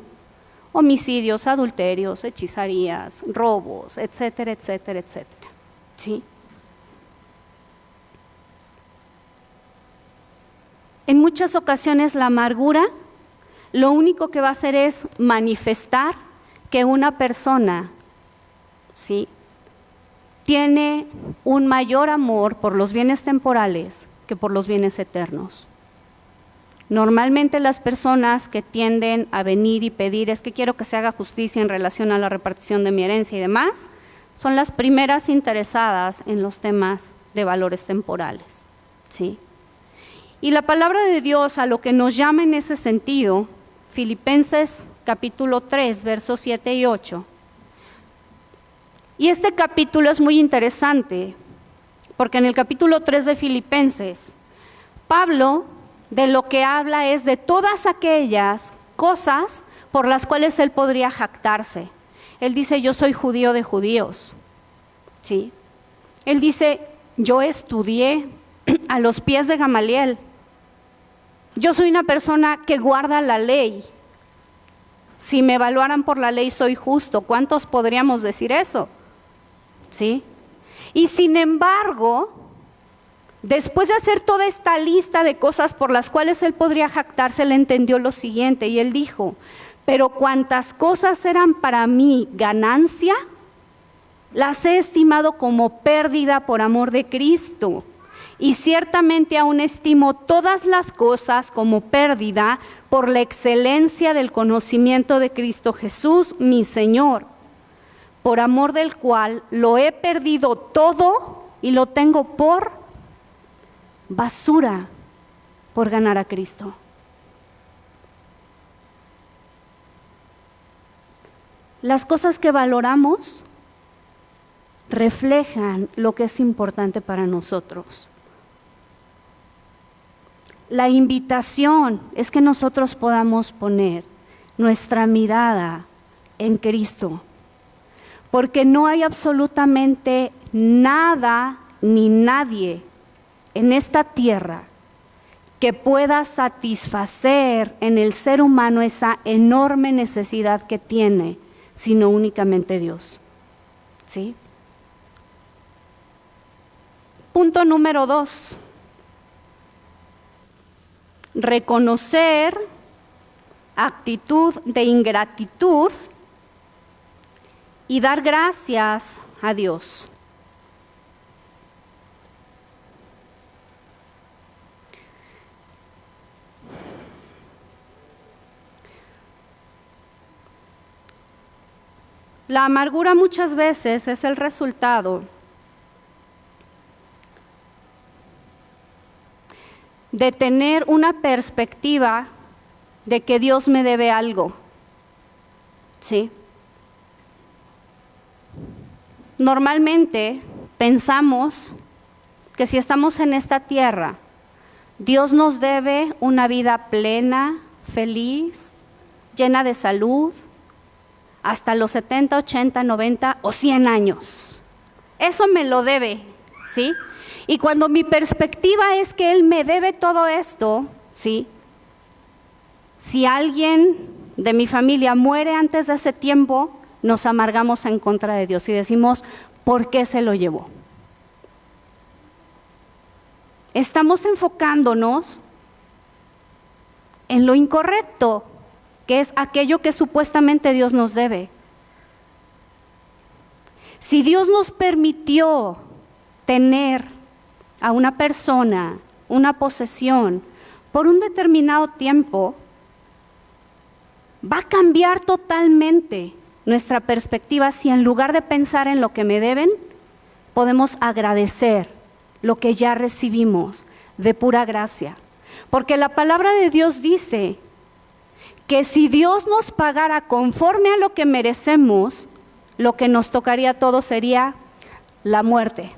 Homicidios, adulterios, hechizarías, robos, etcétera, etcétera, etcétera. ¿Sí? En muchas ocasiones la amargura lo único que va a hacer es manifestar que una persona, ¿sí?, tiene un mayor amor por los bienes temporales que por los bienes eternos. Normalmente las personas que tienden a venir y pedir es que quiero que se haga justicia en relación a la repartición de mi herencia y demás, son las primeras interesadas en los temas de valores temporales, ¿sí? Y la palabra de Dios a lo que nos llama en ese sentido, Filipenses capítulo 3, versos 7 y 8. Y este capítulo es muy interesante, porque en el capítulo 3 de Filipenses, Pablo de lo que habla es de todas aquellas cosas por las cuales él podría jactarse. Él dice, yo soy judío de judíos, ¿sí? Él dice, yo estudié a los pies de Gamaliel. Yo soy una persona que guarda la ley. Si me evaluaran por la ley, soy justo. ¿Cuántos podríamos decir eso? ¿Sí? Y sin embargo, después de hacer toda esta lista de cosas por las cuales él podría jactarse, él entendió lo siguiente y él dijo, pero cuantas cosas eran para mí ganancia, las he estimado como pérdida por amor de Cristo. Y ciertamente aún estimo todas las cosas como pérdida por la excelencia del conocimiento de Cristo Jesús, mi Señor, por amor del cual lo he perdido todo y lo tengo por basura por ganar a Cristo. Las cosas que valoramos reflejan lo que es importante para nosotros. La invitación es que nosotros podamos poner nuestra mirada en Cristo, porque no hay absolutamente nada ni nadie en esta tierra que pueda satisfacer en el ser humano esa enorme necesidad que tiene, sino únicamente Dios. ¿Sí? Punto número 2. Reconocer actitud de ingratitud y dar gracias a Dios. La amargura muchas veces es el resultado de tener una perspectiva de que Dios me debe algo, ¿sí? Normalmente pensamos que si estamos en esta tierra, Dios nos debe una vida plena, feliz, llena de salud, hasta los 70, 80, 90 o 100 años. Eso me lo debe, ¿sí? Y cuando mi perspectiva es que Él me debe todo esto, ¿sí? Si alguien de mi familia muere antes de ese tiempo, nos amargamos en contra de Dios y decimos, ¿por qué se lo llevó? Estamos enfocándonos en lo incorrecto, que es aquello que supuestamente Dios nos debe. Si Dios nos permitió tener a una persona, una posesión, por un determinado tiempo, va a cambiar totalmente nuestra perspectiva si en lugar de pensar en lo que me deben, podemos agradecer lo que ya recibimos de pura gracia. Porque la palabra de Dios dice que si Dios nos pagara conforme a lo que merecemos, lo que nos tocaría a todos sería la muerte.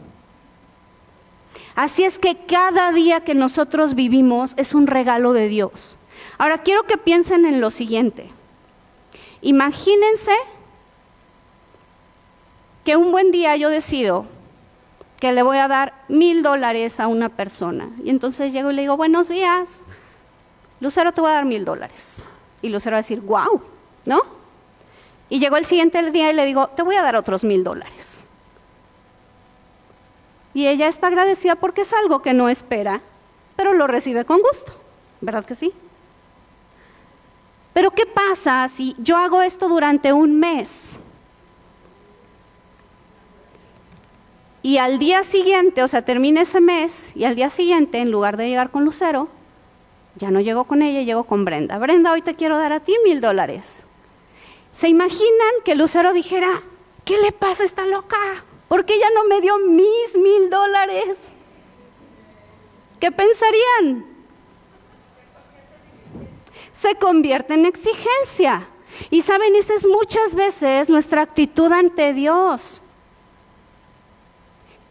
Así es que cada día que nosotros vivimos es un regalo de Dios. Ahora quiero que piensen en lo siguiente. Imagínense que un buen día yo decido que le voy a dar $1,000 a una persona. Y entonces llego y le digo, buenos días, Lucero, te voy a dar $1,000. Y Lucero va a decir, wow, ¿no? Y llegó el siguiente día y le digo, te voy a dar otros $1,000. Y ella está agradecida porque es algo que no espera, pero lo recibe con gusto, ¿verdad que sí? Pero ¿qué pasa si yo hago esto durante un mes? Y al día siguiente, o sea, termina ese mes, y al día siguiente, en lugar de llegar con Lucero, ya no llego con ella, llego con Brenda. Brenda, hoy te quiero dar a ti $1,000. ¿Se imaginan que Lucero dijera, ¿qué le pasa a esta loca? ¿Por qué ella no me dio mis $1,000? ¿Qué pensarían? Se convierte en exigencia. Y saben, esa es muchas veces nuestra actitud ante Dios.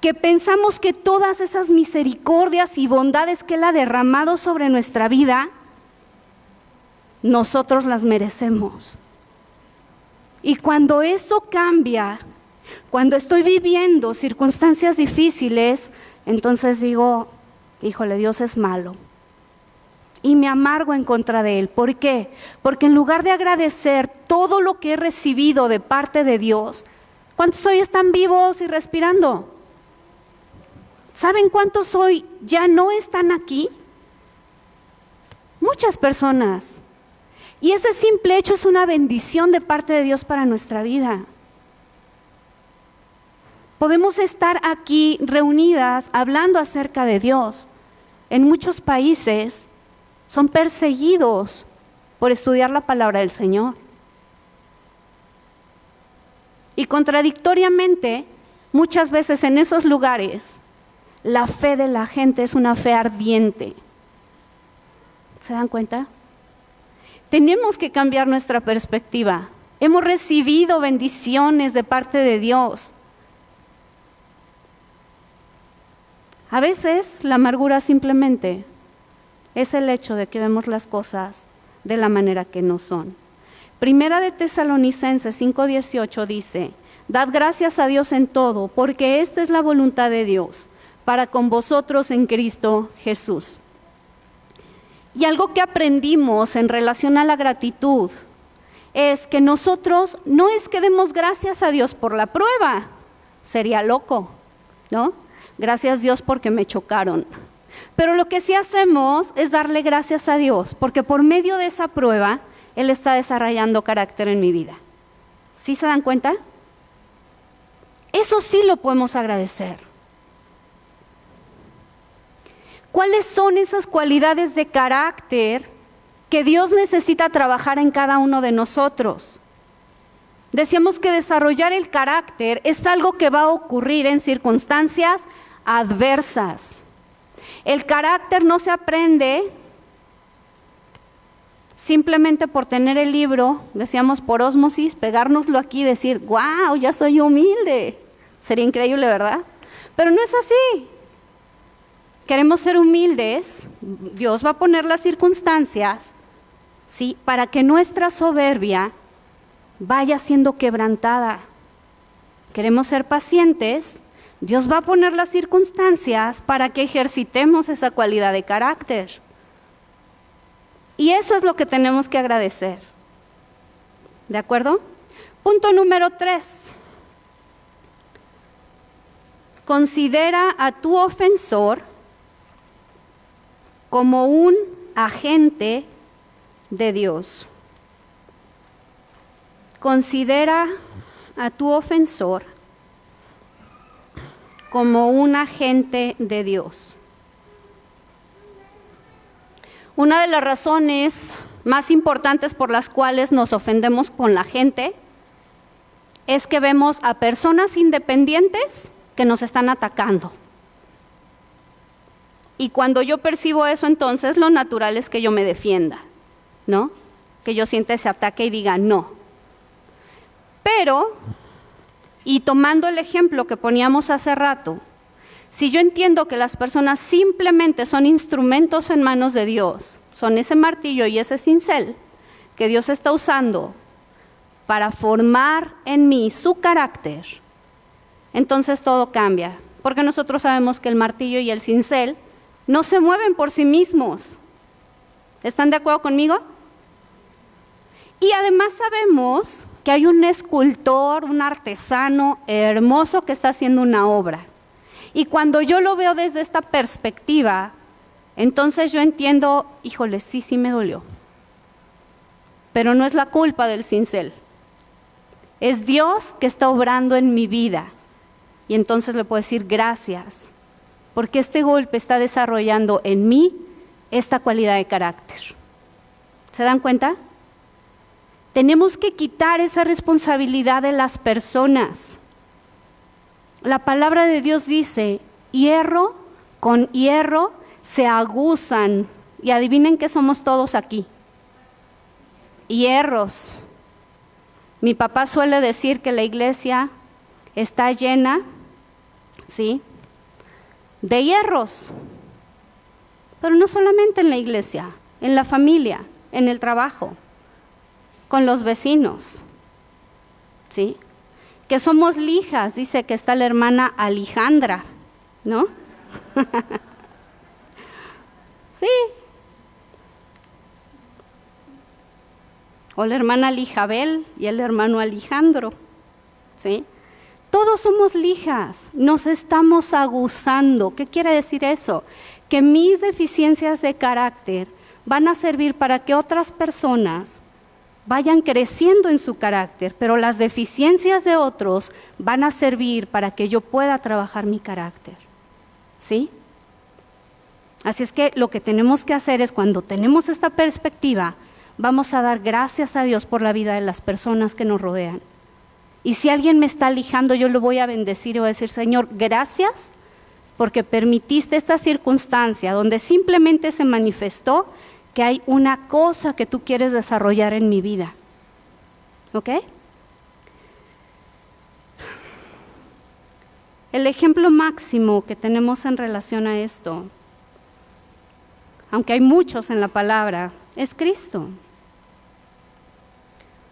Que pensamos que todas esas misericordias y bondades que Él ha derramado sobre nuestra vida, nosotros las merecemos. Y cuando eso cambia, cuando estoy viviendo circunstancias difíciles, entonces digo, híjole, Dios es malo. Y me amargo en contra de Él. ¿Por qué? Porque en lugar de agradecer todo lo que he recibido de parte de Dios, ¿cuántos hoy están vivos y respirando? ¿Saben cuántos hoy ya no están aquí? Muchas personas. Y ese simple hecho es una bendición de parte de Dios para nuestra vida. Podemos estar aquí reunidas hablando acerca de Dios. En muchos países son perseguidos por estudiar la palabra del Señor. Y contradictoriamente, muchas veces en esos lugares, la fe de la gente es una fe ardiente. ¿Se dan cuenta? Tenemos que cambiar nuestra perspectiva. Hemos recibido bendiciones de parte de Dios. A veces la amargura simplemente es el hecho de que vemos las cosas de la manera que no son. Primera de Tesalonicenses 5:18 dice, dad gracias a Dios en todo, porque esta es la voluntad de Dios para con vosotros en Cristo Jesús. Y algo que aprendimos en relación a la gratitud es que nosotros no es que demos gracias a Dios por la prueba, sería loco, ¿no? Gracias Dios porque me chocaron. Pero lo que sí hacemos es darle gracias a Dios, porque por medio de esa prueba, Él está desarrollando carácter en mi vida. ¿Sí se dan cuenta? Eso sí lo podemos agradecer. ¿Cuáles son esas cualidades de carácter que Dios necesita trabajar en cada uno de nosotros? Decíamos que desarrollar el carácter es algo que va a ocurrir en circunstancias adversas. El carácter no se aprende simplemente por tener el libro, decíamos por ósmosis, pegárnoslo aquí y decir, wow, ya soy humilde. Sería increíble, ¿verdad? Pero no es así. Queremos ser humildes, Dios va a poner las circunstancias, ¿sí? Para que nuestra soberbia vaya siendo quebrantada. Queremos ser pacientes, Dios va a poner las circunstancias para que ejercitemos esa cualidad de carácter. Y eso es lo que tenemos que agradecer. ¿De acuerdo? Punto número 3. Considera a tu ofensor como un agente de Dios. Considera a tu ofensor como un agente de Dios. Una de las razones más importantes por las cuales nos ofendemos con la gente es que vemos a personas independientes que nos están atacando. Y cuando yo percibo eso, entonces lo natural es que yo me defienda, ¿no? Que yo sienta ese ataque y diga no. Pero, y tomando el ejemplo que poníamos hace rato, si yo entiendo que las personas simplemente son instrumentos en manos de Dios, son ese martillo y ese cincel que Dios está usando para formar en mí su carácter, entonces todo cambia. Porque nosotros sabemos que el martillo y el cincel no se mueven por sí mismos. ¿Están de acuerdo conmigo? Y además sabemos que hay un escultor, un artesano hermoso que está haciendo una obra. Y cuando yo lo veo desde esta perspectiva, entonces yo entiendo, híjole, sí me dolió. Pero no es la culpa del cincel. Es Dios que está obrando en mi vida. Y entonces le puedo decir gracias, porque este golpe está desarrollando en mí esta cualidad de carácter. ¿Se dan cuenta? Tenemos que quitar esa responsabilidad de las personas. La palabra de Dios dice, hierro con hierro se aguzan. Y adivinen qué somos todos aquí. Hierros. Mi papá suele decir que la iglesia está llena, ¿sí?, de hierros. Pero no solamente en la iglesia, en la familia, en el trabajo, con los vecinos, ¿sí? Que somos lijas, dice que está la hermana Alejandra, ¿no? Sí. O la hermana Lijabel y el hermano Alejandro, ¿sí? Todos somos lijas, nos estamos aguzando. ¿Qué quiere decir eso? Que mis deficiencias de carácter van a servir para que otras personas vayan creciendo en su carácter, pero las deficiencias de otros van a servir para que yo pueda trabajar mi carácter, ¿sí? Así es que lo que tenemos que hacer es, cuando tenemos esta perspectiva, vamos a dar gracias a Dios por la vida de las personas que nos rodean. Y si alguien me está lijando, yo lo voy a bendecir y voy a decir, Señor, gracias porque permitiste esta circunstancia donde simplemente se manifestó que hay una cosa que tú quieres desarrollar en mi vida. ¿Ok? El ejemplo máximo que tenemos en relación a esto, aunque hay muchos en la palabra, es Cristo.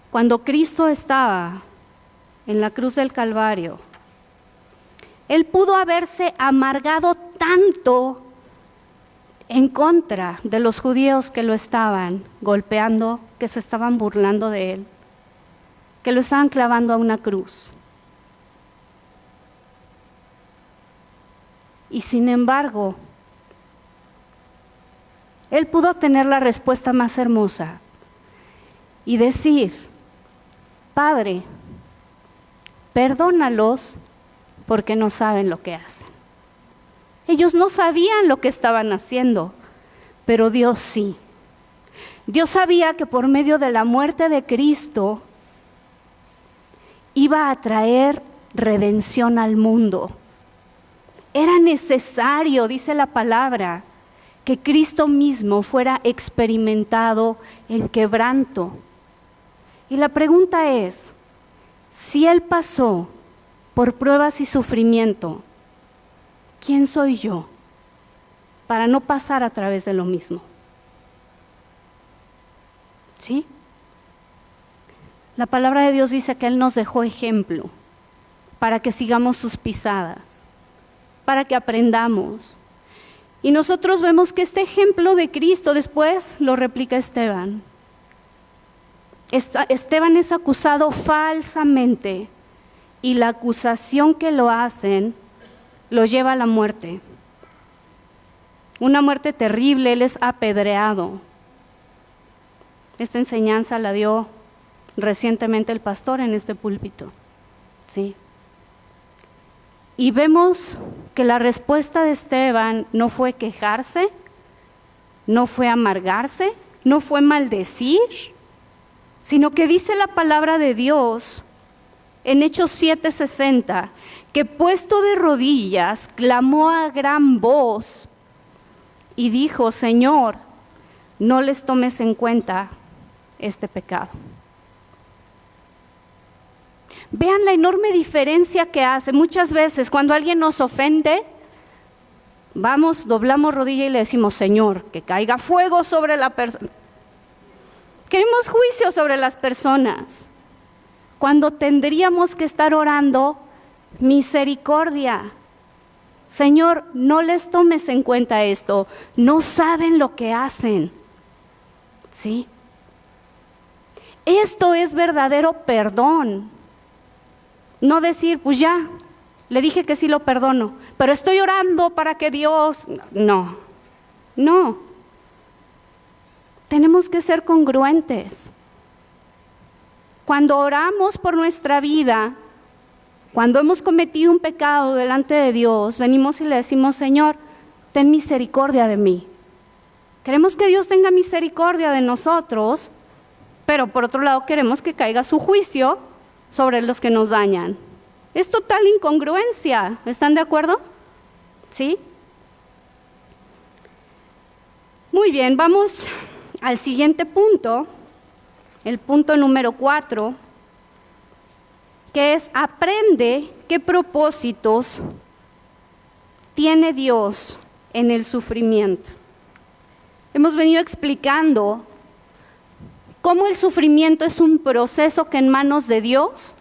Cuando Cristo estaba en la cruz del Calvario, Él pudo haberse amargado tanto en contra de los judíos que lo estaban golpeando, que se estaban burlando de Él, que lo estaban clavando a una cruz. Y sin embargo, Él pudo tener la respuesta más hermosa y decir, Padre, perdónalos porque no saben lo que hacen. Ellos no sabían lo que estaban haciendo, pero Dios sí. Dios sabía que por medio de la muerte de Cristo iba a traer redención al mundo. Era necesario, dice la palabra, que Cristo mismo fuera experimentado en quebranto. Y la pregunta es, si Él pasó por pruebas y sufrimiento, ¿quién soy yo para no pasar a través de lo mismo? ¿Sí? La palabra de Dios dice que Él nos dejó ejemplo para que sigamos sus pisadas, para que aprendamos. Y nosotros vemos que este ejemplo de Cristo después lo replica Esteban. Esteban es acusado falsamente y la acusación que lo hacen lo lleva a la muerte. Una muerte terrible, él es apedreado. Esta enseñanza la dio recientemente el pastor en este púlpito. ¿Sí? Y vemos que la respuesta de Esteban no fue quejarse, no fue amargarse, no fue maldecir, sino que dice la palabra de Dios en Hechos 7:60, que puesto de rodillas clamó a gran voz y dijo, Señor, no les tomes en cuenta este pecado. Vean la enorme diferencia que hace. Muchas veces cuando alguien nos ofende, vamos, doblamos rodilla y le decimos, Señor, que caiga fuego sobre la persona. Queremos juicio sobre las personas, cuando tendríamos que estar orando misericordia. Señor, no les tomes en cuenta esto, no saben lo que hacen. ¿Sí? Esto es verdadero perdón. No decir, pues ya, le dije que sí lo perdono, pero estoy orando para que Dios... No. Tenemos que ser congruentes. Cuando oramos por nuestra vida, cuando hemos cometido un pecado delante de Dios, venimos y le decimos, Señor, ten misericordia de mí. Queremos que Dios tenga misericordia de nosotros, pero por otro lado queremos que caiga su juicio sobre los que nos dañan. Es total incongruencia. ¿Están de acuerdo? ¿Sí? Muy bien, vamos al siguiente punto, el punto número 4, que es aprende qué propósitos tiene Dios en el sufrimiento. Hemos venido explicando cómo el sufrimiento es un proceso que en manos de Dios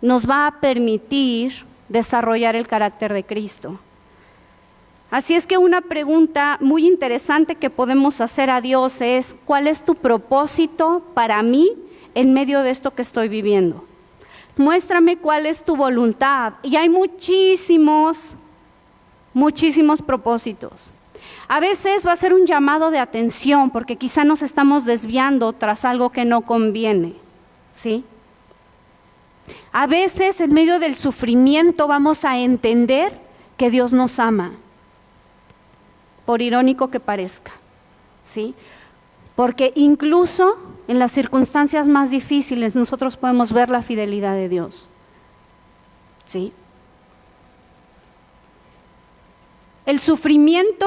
nos va a permitir desarrollar el carácter de Cristo. Así es que una pregunta muy interesante que podemos hacer a Dios es, ¿cuál es tu propósito para mí en medio de esto que estoy viviendo? Muéstrame cuál es tu voluntad. Y hay muchísimos propósitos. A veces va a ser un llamado de atención porque quizá nos estamos desviando tras algo que no conviene, ¿sí? A veces en medio del sufrimiento vamos a entender que Dios nos ama, por irónico que parezca, ¿sí? Porque incluso en las circunstancias más difíciles nosotros podemos ver la fidelidad de Dios, ¿sí? El sufrimiento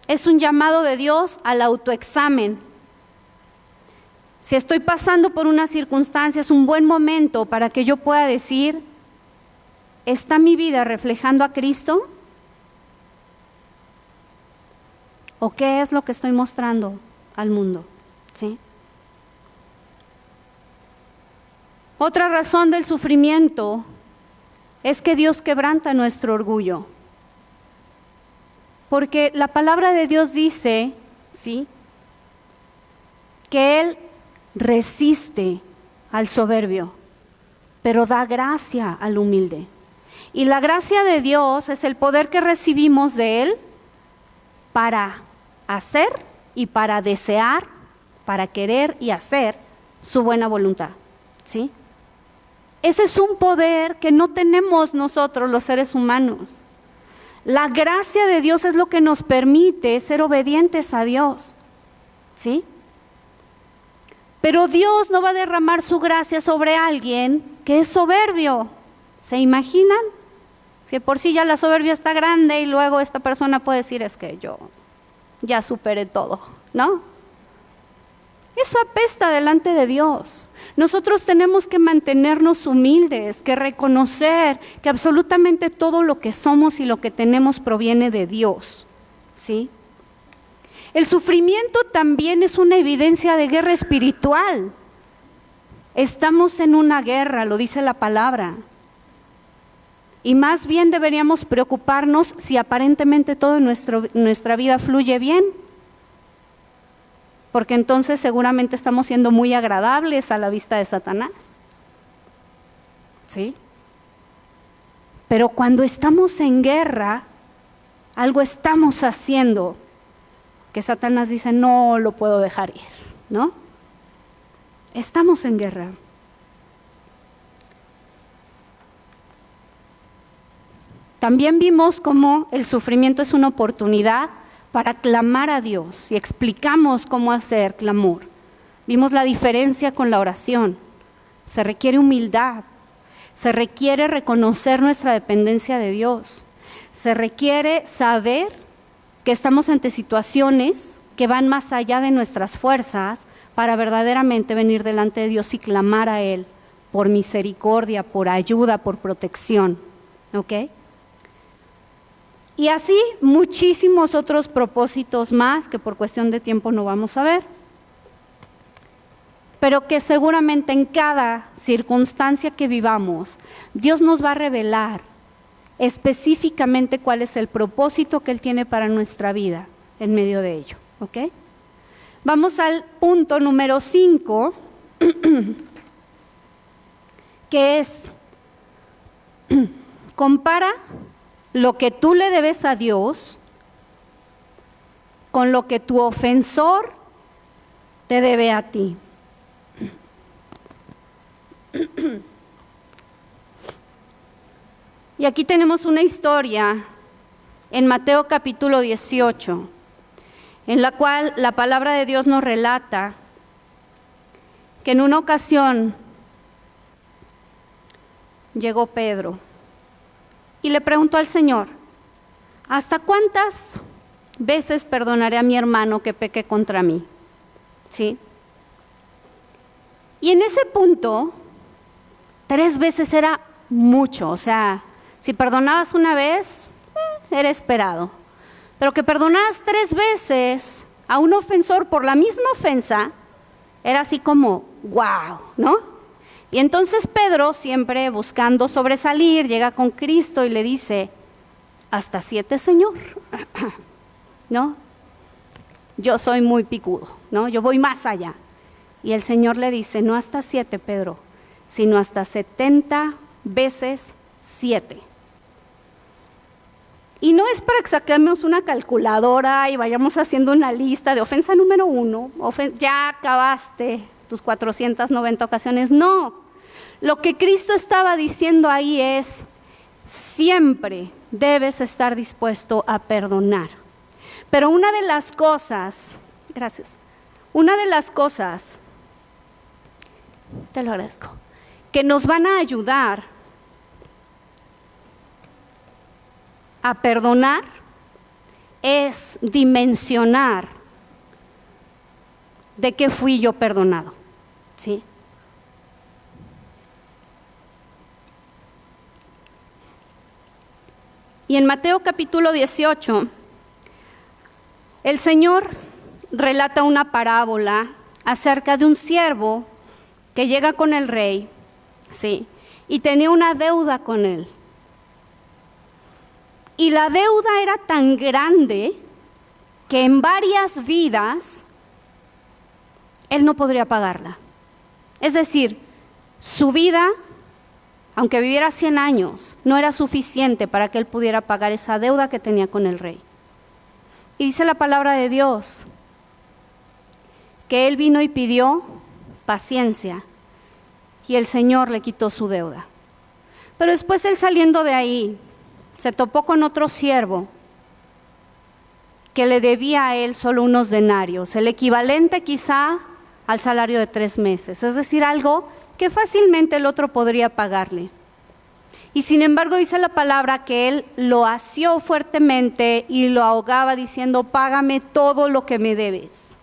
es un llamado de Dios al autoexamen. Si estoy pasando por una circunstancia, es un buen momento para que yo pueda decir, ¿está mi vida reflejando a Cristo? ¿O qué es lo que estoy mostrando al mundo? ¿Sí? Otra razón del sufrimiento es que Dios quebranta nuestro orgullo. Porque la palabra de Dios dice, ¿sí?, que Él resiste al soberbio, pero da gracia al humilde. Y la gracia de Dios es el poder que recibimos de Él para hacer y para desear, para querer y hacer su buena voluntad, ¿sí? Ese es un poder que no tenemos nosotros los seres humanos. La gracia de Dios es lo que nos permite ser obedientes a Dios, ¿sí? Pero Dios no va a derramar su gracia sobre alguien que es soberbio. ¿Se imaginan? Si por sí ya la soberbia está grande y luego esta persona puede decir, es que yo ya superé todo, ¿no? Eso apesta delante de Dios. Nosotros tenemos que mantenernos humildes, que reconocer que absolutamente todo lo que somos y lo que tenemos proviene de Dios, ¿sí? El sufrimiento también es una evidencia de guerra espiritual. Estamos en una guerra, lo dice la palabra. Y más bien deberíamos preocuparnos si aparentemente todo en nuestra vida fluye bien. Porque entonces seguramente estamos siendo muy agradables a la vista de Satanás, ¿sí? Pero cuando estamos en guerra, algo estamos haciendo que Satanás dice, no lo puedo dejar ir, ¿no? Estamos en guerra. También vimos cómo el sufrimiento es una oportunidad para clamar a Dios y explicamos cómo hacer clamor. Vimos la diferencia con la oración. Se requiere humildad, se requiere reconocer nuestra dependencia de Dios, se requiere saber que estamos ante situaciones que van más allá de nuestras fuerzas para verdaderamente venir delante de Dios y clamar a Él por misericordia, por ayuda, por protección. ¿Ok? Y así muchísimos otros propósitos más que por cuestión de tiempo no vamos a ver, pero que seguramente en cada circunstancia que vivamos, Dios nos va a revelar específicamente cuál es el propósito que Él tiene para nuestra vida en medio de ello. ¿Ok? Vamos al punto número 5, que es, compara lo que tú le debes a Dios con lo que tu ofensor te debe a ti. Y aquí tenemos una historia en Mateo capítulo 18, en la cual la palabra de Dios nos relata que en una ocasión llegó Pedro y le preguntó al Señor: ¿hasta cuántas veces perdonaré a mi hermano que peque contra mí? ¿Sí? Y en ese punto, 3 veces era mucho. O sea, si perdonabas una vez, era esperado. Pero que perdonaras 3 veces a un ofensor por la misma ofensa, era así como, wow, ¿no? Y entonces Pedro, siempre buscando sobresalir, llega con Cristo y le dice: hasta 7, Señor, ¿no? Yo soy muy picudo, ¿no? Yo voy más allá. Y el Señor le dice: no hasta 7, Pedro, sino hasta 70 veces 7. Y no es para que saquemos una calculadora y vayamos haciendo una lista de ofensa número 1, ya acabaste tus 490 ocasiones. No, lo que Cristo estaba diciendo ahí es: siempre debes estar dispuesto a perdonar. Pero una de las cosas, gracias, te lo agradezco, que nos van a ayudar a perdonar es dimensionar de qué fui yo perdonado, ¿sí? Y en Mateo capítulo 18, el Señor relata una parábola acerca de un siervo que llega con el rey, ¿sí? Y tenía una deuda con él. Y la deuda era tan grande que en varias vidas él no podría pagarla. Es decir, su vida, aunque viviera 100 años, no era suficiente para que él pudiera pagar esa deuda que tenía con el rey. Y dice la palabra de Dios que él vino y pidió paciencia y el Señor le quitó su deuda. Pero después él, saliendo de ahí, se topó con otro siervo que le debía a él solo unos denarios, el equivalente quizá al salario de 3 meses, es decir, algo que fácilmente el otro podría pagarle. Y sin embargo dice la palabra que él lo asió fuertemente y lo ahogaba diciendo: págame todo lo que me debes.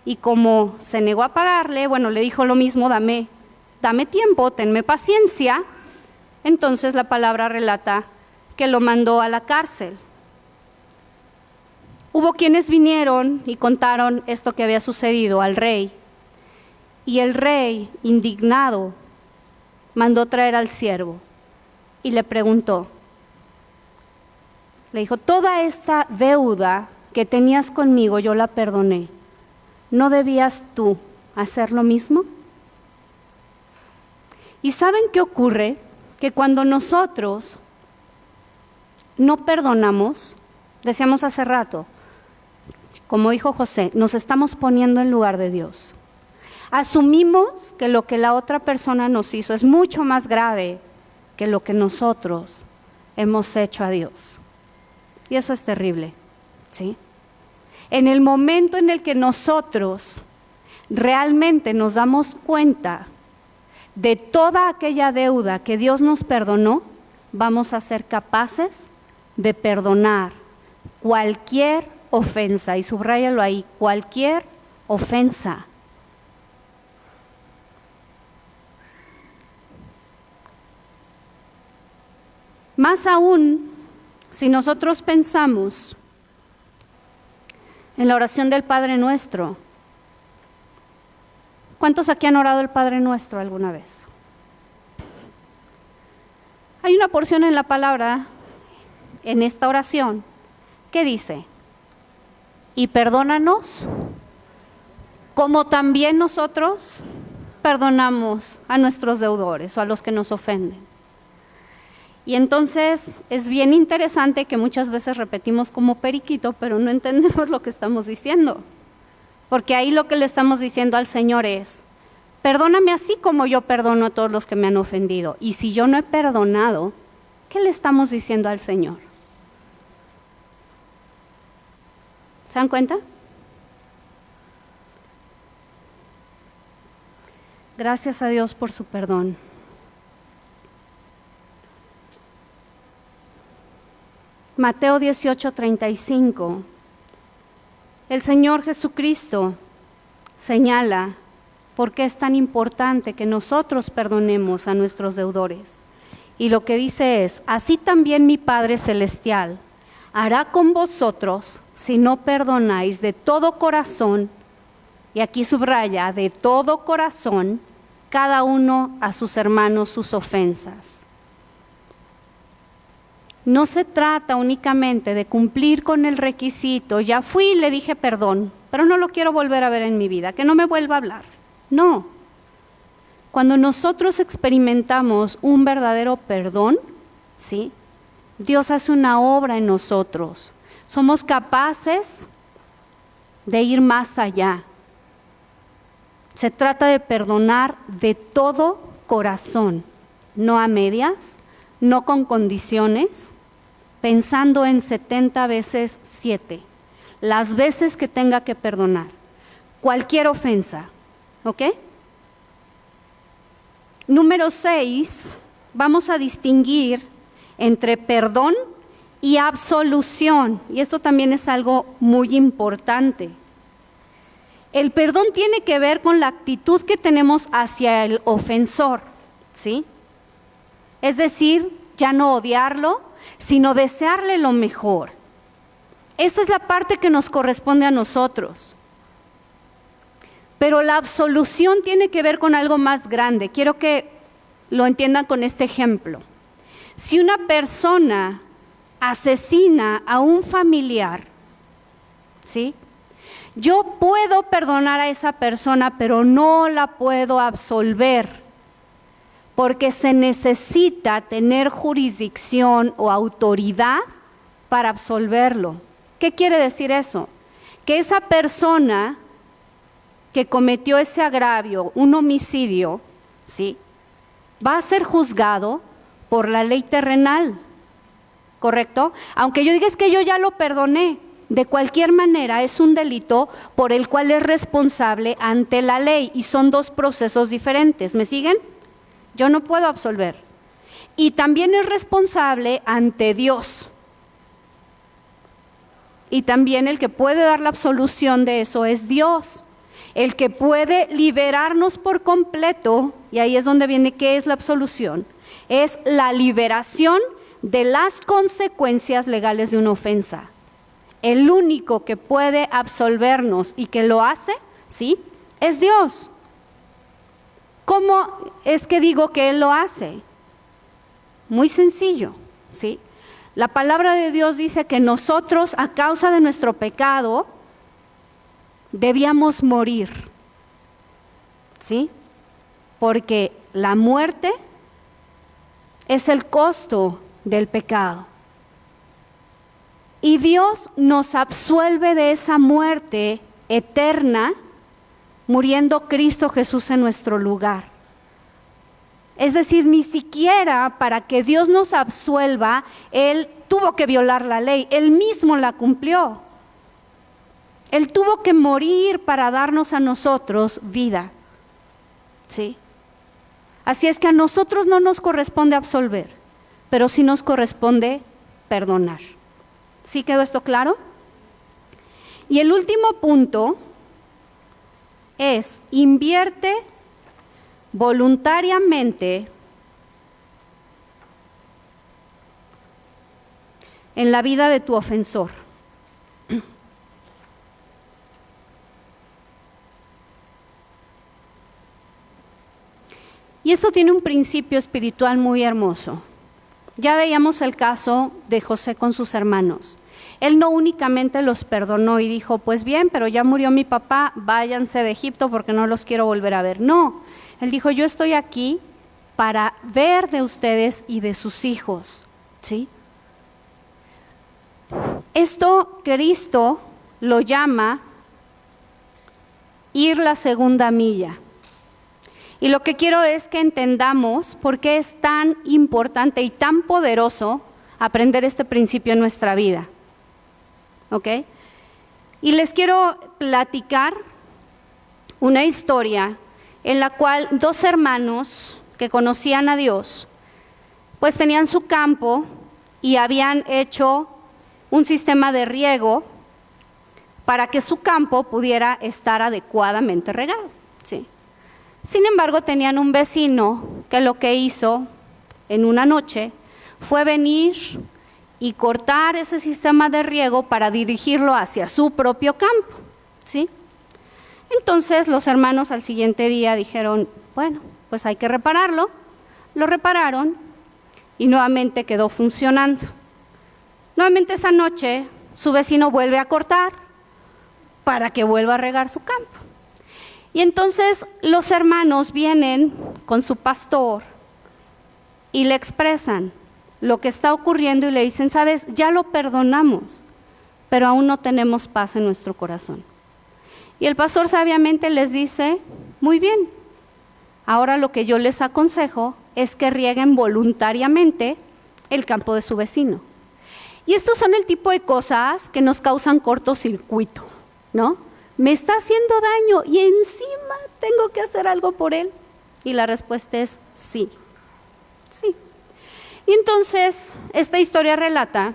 Y como se negó a pagarle, bueno, le dijo lo mismo: dame tiempo, tenme paciencia. Entonces la palabra relata que lo mandó a la cárcel. Hubo quienes vinieron y contaron esto que había sucedido al rey. Y el rey, indignado, mandó traer al siervo y le preguntó. Le dijo: toda esta deuda que tenías conmigo yo la perdoné. ¿No debías tú hacer lo mismo? ¿Y saben qué ocurre? Que cuando nosotros no perdonamos, decíamos hace rato, como dijo José, nos estamos poniendo en lugar de Dios. Asumimos que lo que la otra persona nos hizo es mucho más grave que lo que nosotros hemos hecho a Dios. Y eso es terrible, ¿sí? En el momento en el que nosotros realmente nos damos cuenta de toda aquella deuda que Dios nos perdonó, vamos a ser capaces de perdonar cualquier ofensa, y subráyalo ahí, cualquier ofensa. Más aún, si nosotros pensamos en la oración del Padre Nuestro. ¿Cuántos aquí han orado el Padre Nuestro alguna vez? Hay una porción en la palabra, en esta oración, que dice, y perdónanos como también nosotros perdonamos a nuestros deudores o a los que nos ofenden. Y entonces es bien interesante que muchas veces repetimos como periquito, pero no entendemos lo que estamos diciendo. Porque ahí lo que le estamos diciendo al Señor es, perdóname así como yo perdono a todos los que me han ofendido. Y si yo no he perdonado, ¿qué le estamos diciendo al Señor? ¿Se dan cuenta? Gracias a Dios por su perdón. Mateo 18:35, el Señor Jesucristo señala por qué es tan importante que nosotros perdonemos a nuestros deudores. Y lo que dice es, así también mi Padre Celestial hará con vosotros si no perdonáis de todo corazón, y aquí subraya, de todo corazón, cada uno a sus hermanos sus ofensas. No se trata únicamente de cumplir con el requisito, ya fui y le dije perdón, pero no lo quiero volver a ver en mi vida, que no me vuelva a hablar. No. Cuando nosotros experimentamos un verdadero perdón, ¿sí? Dios hace una obra en nosotros. Somos capaces de ir más allá. Se trata de perdonar de todo corazón, no a medias, no con condiciones, pensando en 70 veces 7, las veces que tenga que perdonar, cualquier ofensa, ¿ok? Número 6, vamos a distinguir entre perdón y absolución, y esto también es algo muy importante. El perdón tiene que ver con la actitud que tenemos hacia el ofensor, ¿sí? Es decir, ya no odiarlo, sino desearle lo mejor. Esta es la parte que nos corresponde a nosotros. Pero la absolución tiene que ver con algo más grande. Quiero que lo entiendan con este ejemplo. Si una persona asesina a un familiar, ¿sí? Yo puedo perdonar a esa persona, pero no la puedo absolver. Porque se necesita tener jurisdicción o autoridad para absolverlo. ¿Qué quiere decir eso? Que esa persona que cometió ese agravio, un homicidio, ¿sí? Va a ser juzgado por la ley terrenal, ¿correcto? Aunque yo diga es que yo ya lo perdoné, de cualquier manera es un delito por el cual es responsable ante la ley y son dos procesos diferentes. ¿Me siguen? Yo no puedo absolver. Y también es responsable ante Dios. Y también el que puede dar la absolución de eso es Dios. El que puede liberarnos por completo, y ahí es donde viene qué es la absolución, es la liberación de las consecuencias legales de una ofensa. El único que puede absolvernos y que lo hace, ¿sí? Es Dios. ¿Cómo es que digo que Él lo hace? Muy sencillo, ¿sí? La palabra de Dios dice que nosotros, a causa de nuestro pecado, debíamos morir, ¿sí? Porque la muerte es el costo del pecado. Y Dios nos absuelve de esa muerte eterna, muriendo Cristo Jesús en nuestro lugar. Es decir, ni siquiera para que Dios nos absuelva, Él tuvo que violar la ley, Él mismo la cumplió. Él tuvo que morir para darnos a nosotros vida, ¿sí? Así es que a nosotros no nos corresponde absolver, pero sí nos corresponde perdonar. ¿Sí quedó esto claro? Y el último punto es: invierte voluntariamente en la vida de tu ofensor. Y esto tiene un principio espiritual muy hermoso. Ya veíamos el caso de José con sus hermanos. Él no únicamente los perdonó y dijo, pues bien, pero ya murió mi papá, váyanse de Egipto porque no los quiero volver a ver. No, él dijo, yo estoy aquí para ver de ustedes y de sus hijos, ¿sí? Esto Cristo lo llama ir la segunda milla. Y lo que quiero es que entendamos por qué es tan importante y tan poderoso aprender este principio en nuestra vida. ¿Ok? Y les quiero platicar una historia en la cual dos hermanos que conocían a Dios, pues tenían su campo y habían hecho un sistema de riego para que su campo pudiera estar adecuadamente regado, ¿sí? Sin embargo, tenían un vecino que lo que hizo en una noche fue venir y cortar ese sistema de riego para dirigirlo hacia su propio campo, ¿sí? Entonces los hermanos al siguiente día dijeron, bueno, pues hay que repararlo. Lo repararon y nuevamente quedó funcionando. Nuevamente esa noche su vecino vuelve a cortar para que vuelva a regar su campo. Y entonces los hermanos vienen con su pastor y le expresan lo que está ocurriendo y le dicen, sabes, ya lo perdonamos, pero aún no tenemos paz en nuestro corazón. Y el pastor sabiamente les dice, muy bien, ahora lo que yo les aconsejo es que rieguen voluntariamente el campo de su vecino. Y estos son el tipo de cosas que nos causan cortocircuito, ¿no? Me está haciendo daño y encima tengo que hacer algo por él. Y la respuesta es sí, sí. Y entonces esta historia relata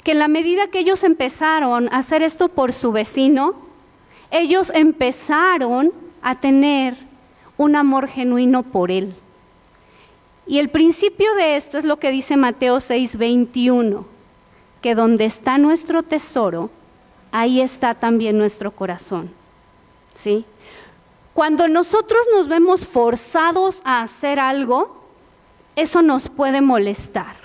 que en la medida que ellos empezaron a hacer esto por su vecino, ellos empezaron a tener un amor genuino por él. Y el principio de esto es lo que dice Mateo 6:21, que donde está nuestro tesoro, ahí está también nuestro corazón, ¿sí? Cuando nosotros nos vemos forzados a hacer algo, eso nos puede molestar,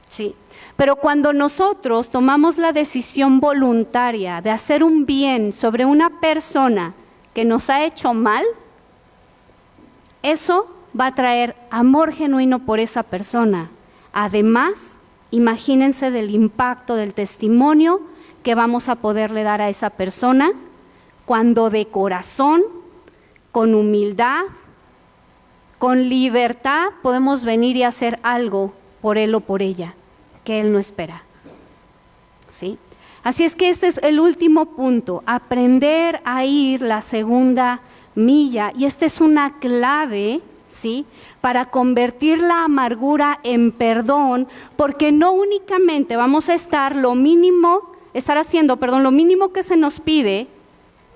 ¿sí? Pero cuando nosotros tomamos la decisión voluntaria de hacer un bien sobre una persona que nos ha hecho mal, eso va a traer amor genuino por esa persona. Además, imagínense del impacto del testimonio que vamos a poderle dar a esa persona cuando de corazón, con humildad, con libertad podemos venir y hacer algo por él o por ella que él no espera, ¿sí? Así es que este es el último punto, aprender a ir la segunda milla, y esta es una clave, ¿sí?, para convertir la amargura en perdón, porque no únicamente vamos a estar haciendo lo mínimo que se nos pide,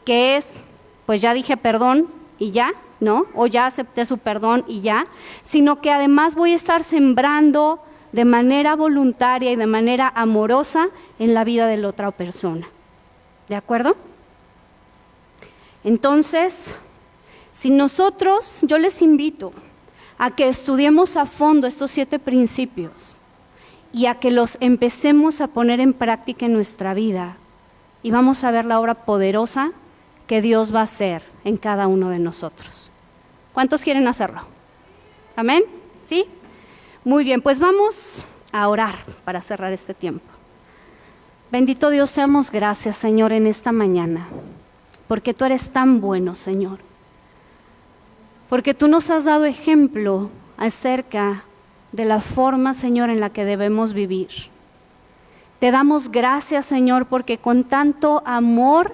que es, pues ya dije perdón y ya, ¿no? O ya acepté su perdón y ya, sino que además voy a estar sembrando de manera voluntaria y de manera amorosa en la vida de la otra persona. ¿De acuerdo? Entonces, yo les invito a que estudiemos a fondo estos 7 principios y a que los empecemos a poner en práctica en nuestra vida, y vamos a ver la obra poderosa que Dios va a hacer en cada uno de nosotros. ¿Cuántos quieren hacerlo? ¿Amén? ¿Sí? Muy bien, pues vamos a orar para cerrar este tiempo. Bendito Dios, seamos gracias, Señor, en esta mañana, porque tú eres tan bueno, Señor. Porque tú nos has dado ejemplo acerca de la forma, Señor, en la que debemos vivir. Te damos gracias, Señor, porque con tanto amor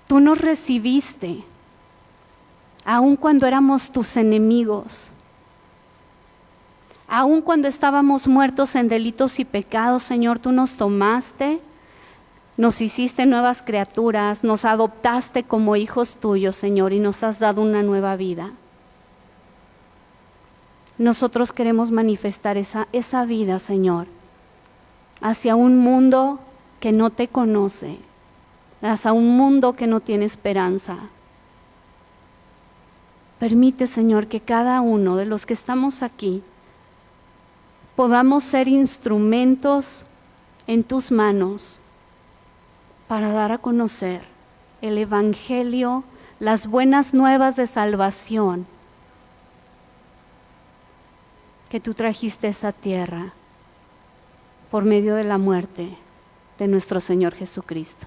tú nos recibiste, aun cuando éramos tus enemigos. Aun cuando estábamos muertos en delitos y pecados, Señor, tú nos tomaste, nos hiciste nuevas criaturas, nos adoptaste como hijos tuyos, Señor, y nos has dado una nueva vida. Nosotros queremos manifestar esa vida, Señor, hacia un mundo que no te conoce, hacia un mundo que no tiene esperanza. Permite, Señor, que cada uno de los que estamos aquí podamos ser instrumentos en tus manos para dar a conocer el Evangelio, las buenas nuevas de salvación que tú trajiste a esta tierra por medio de la muerte de nuestro Señor Jesucristo.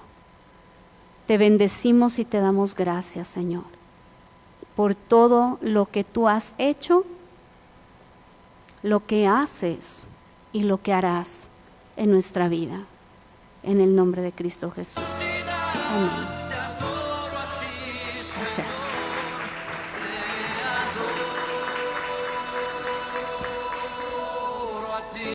Te bendecimos y te damos gracias, Señor, por todo lo que tú has hecho, lo que haces y lo que harás en nuestra vida. En el nombre de Cristo Jesús. Amén. Gracias.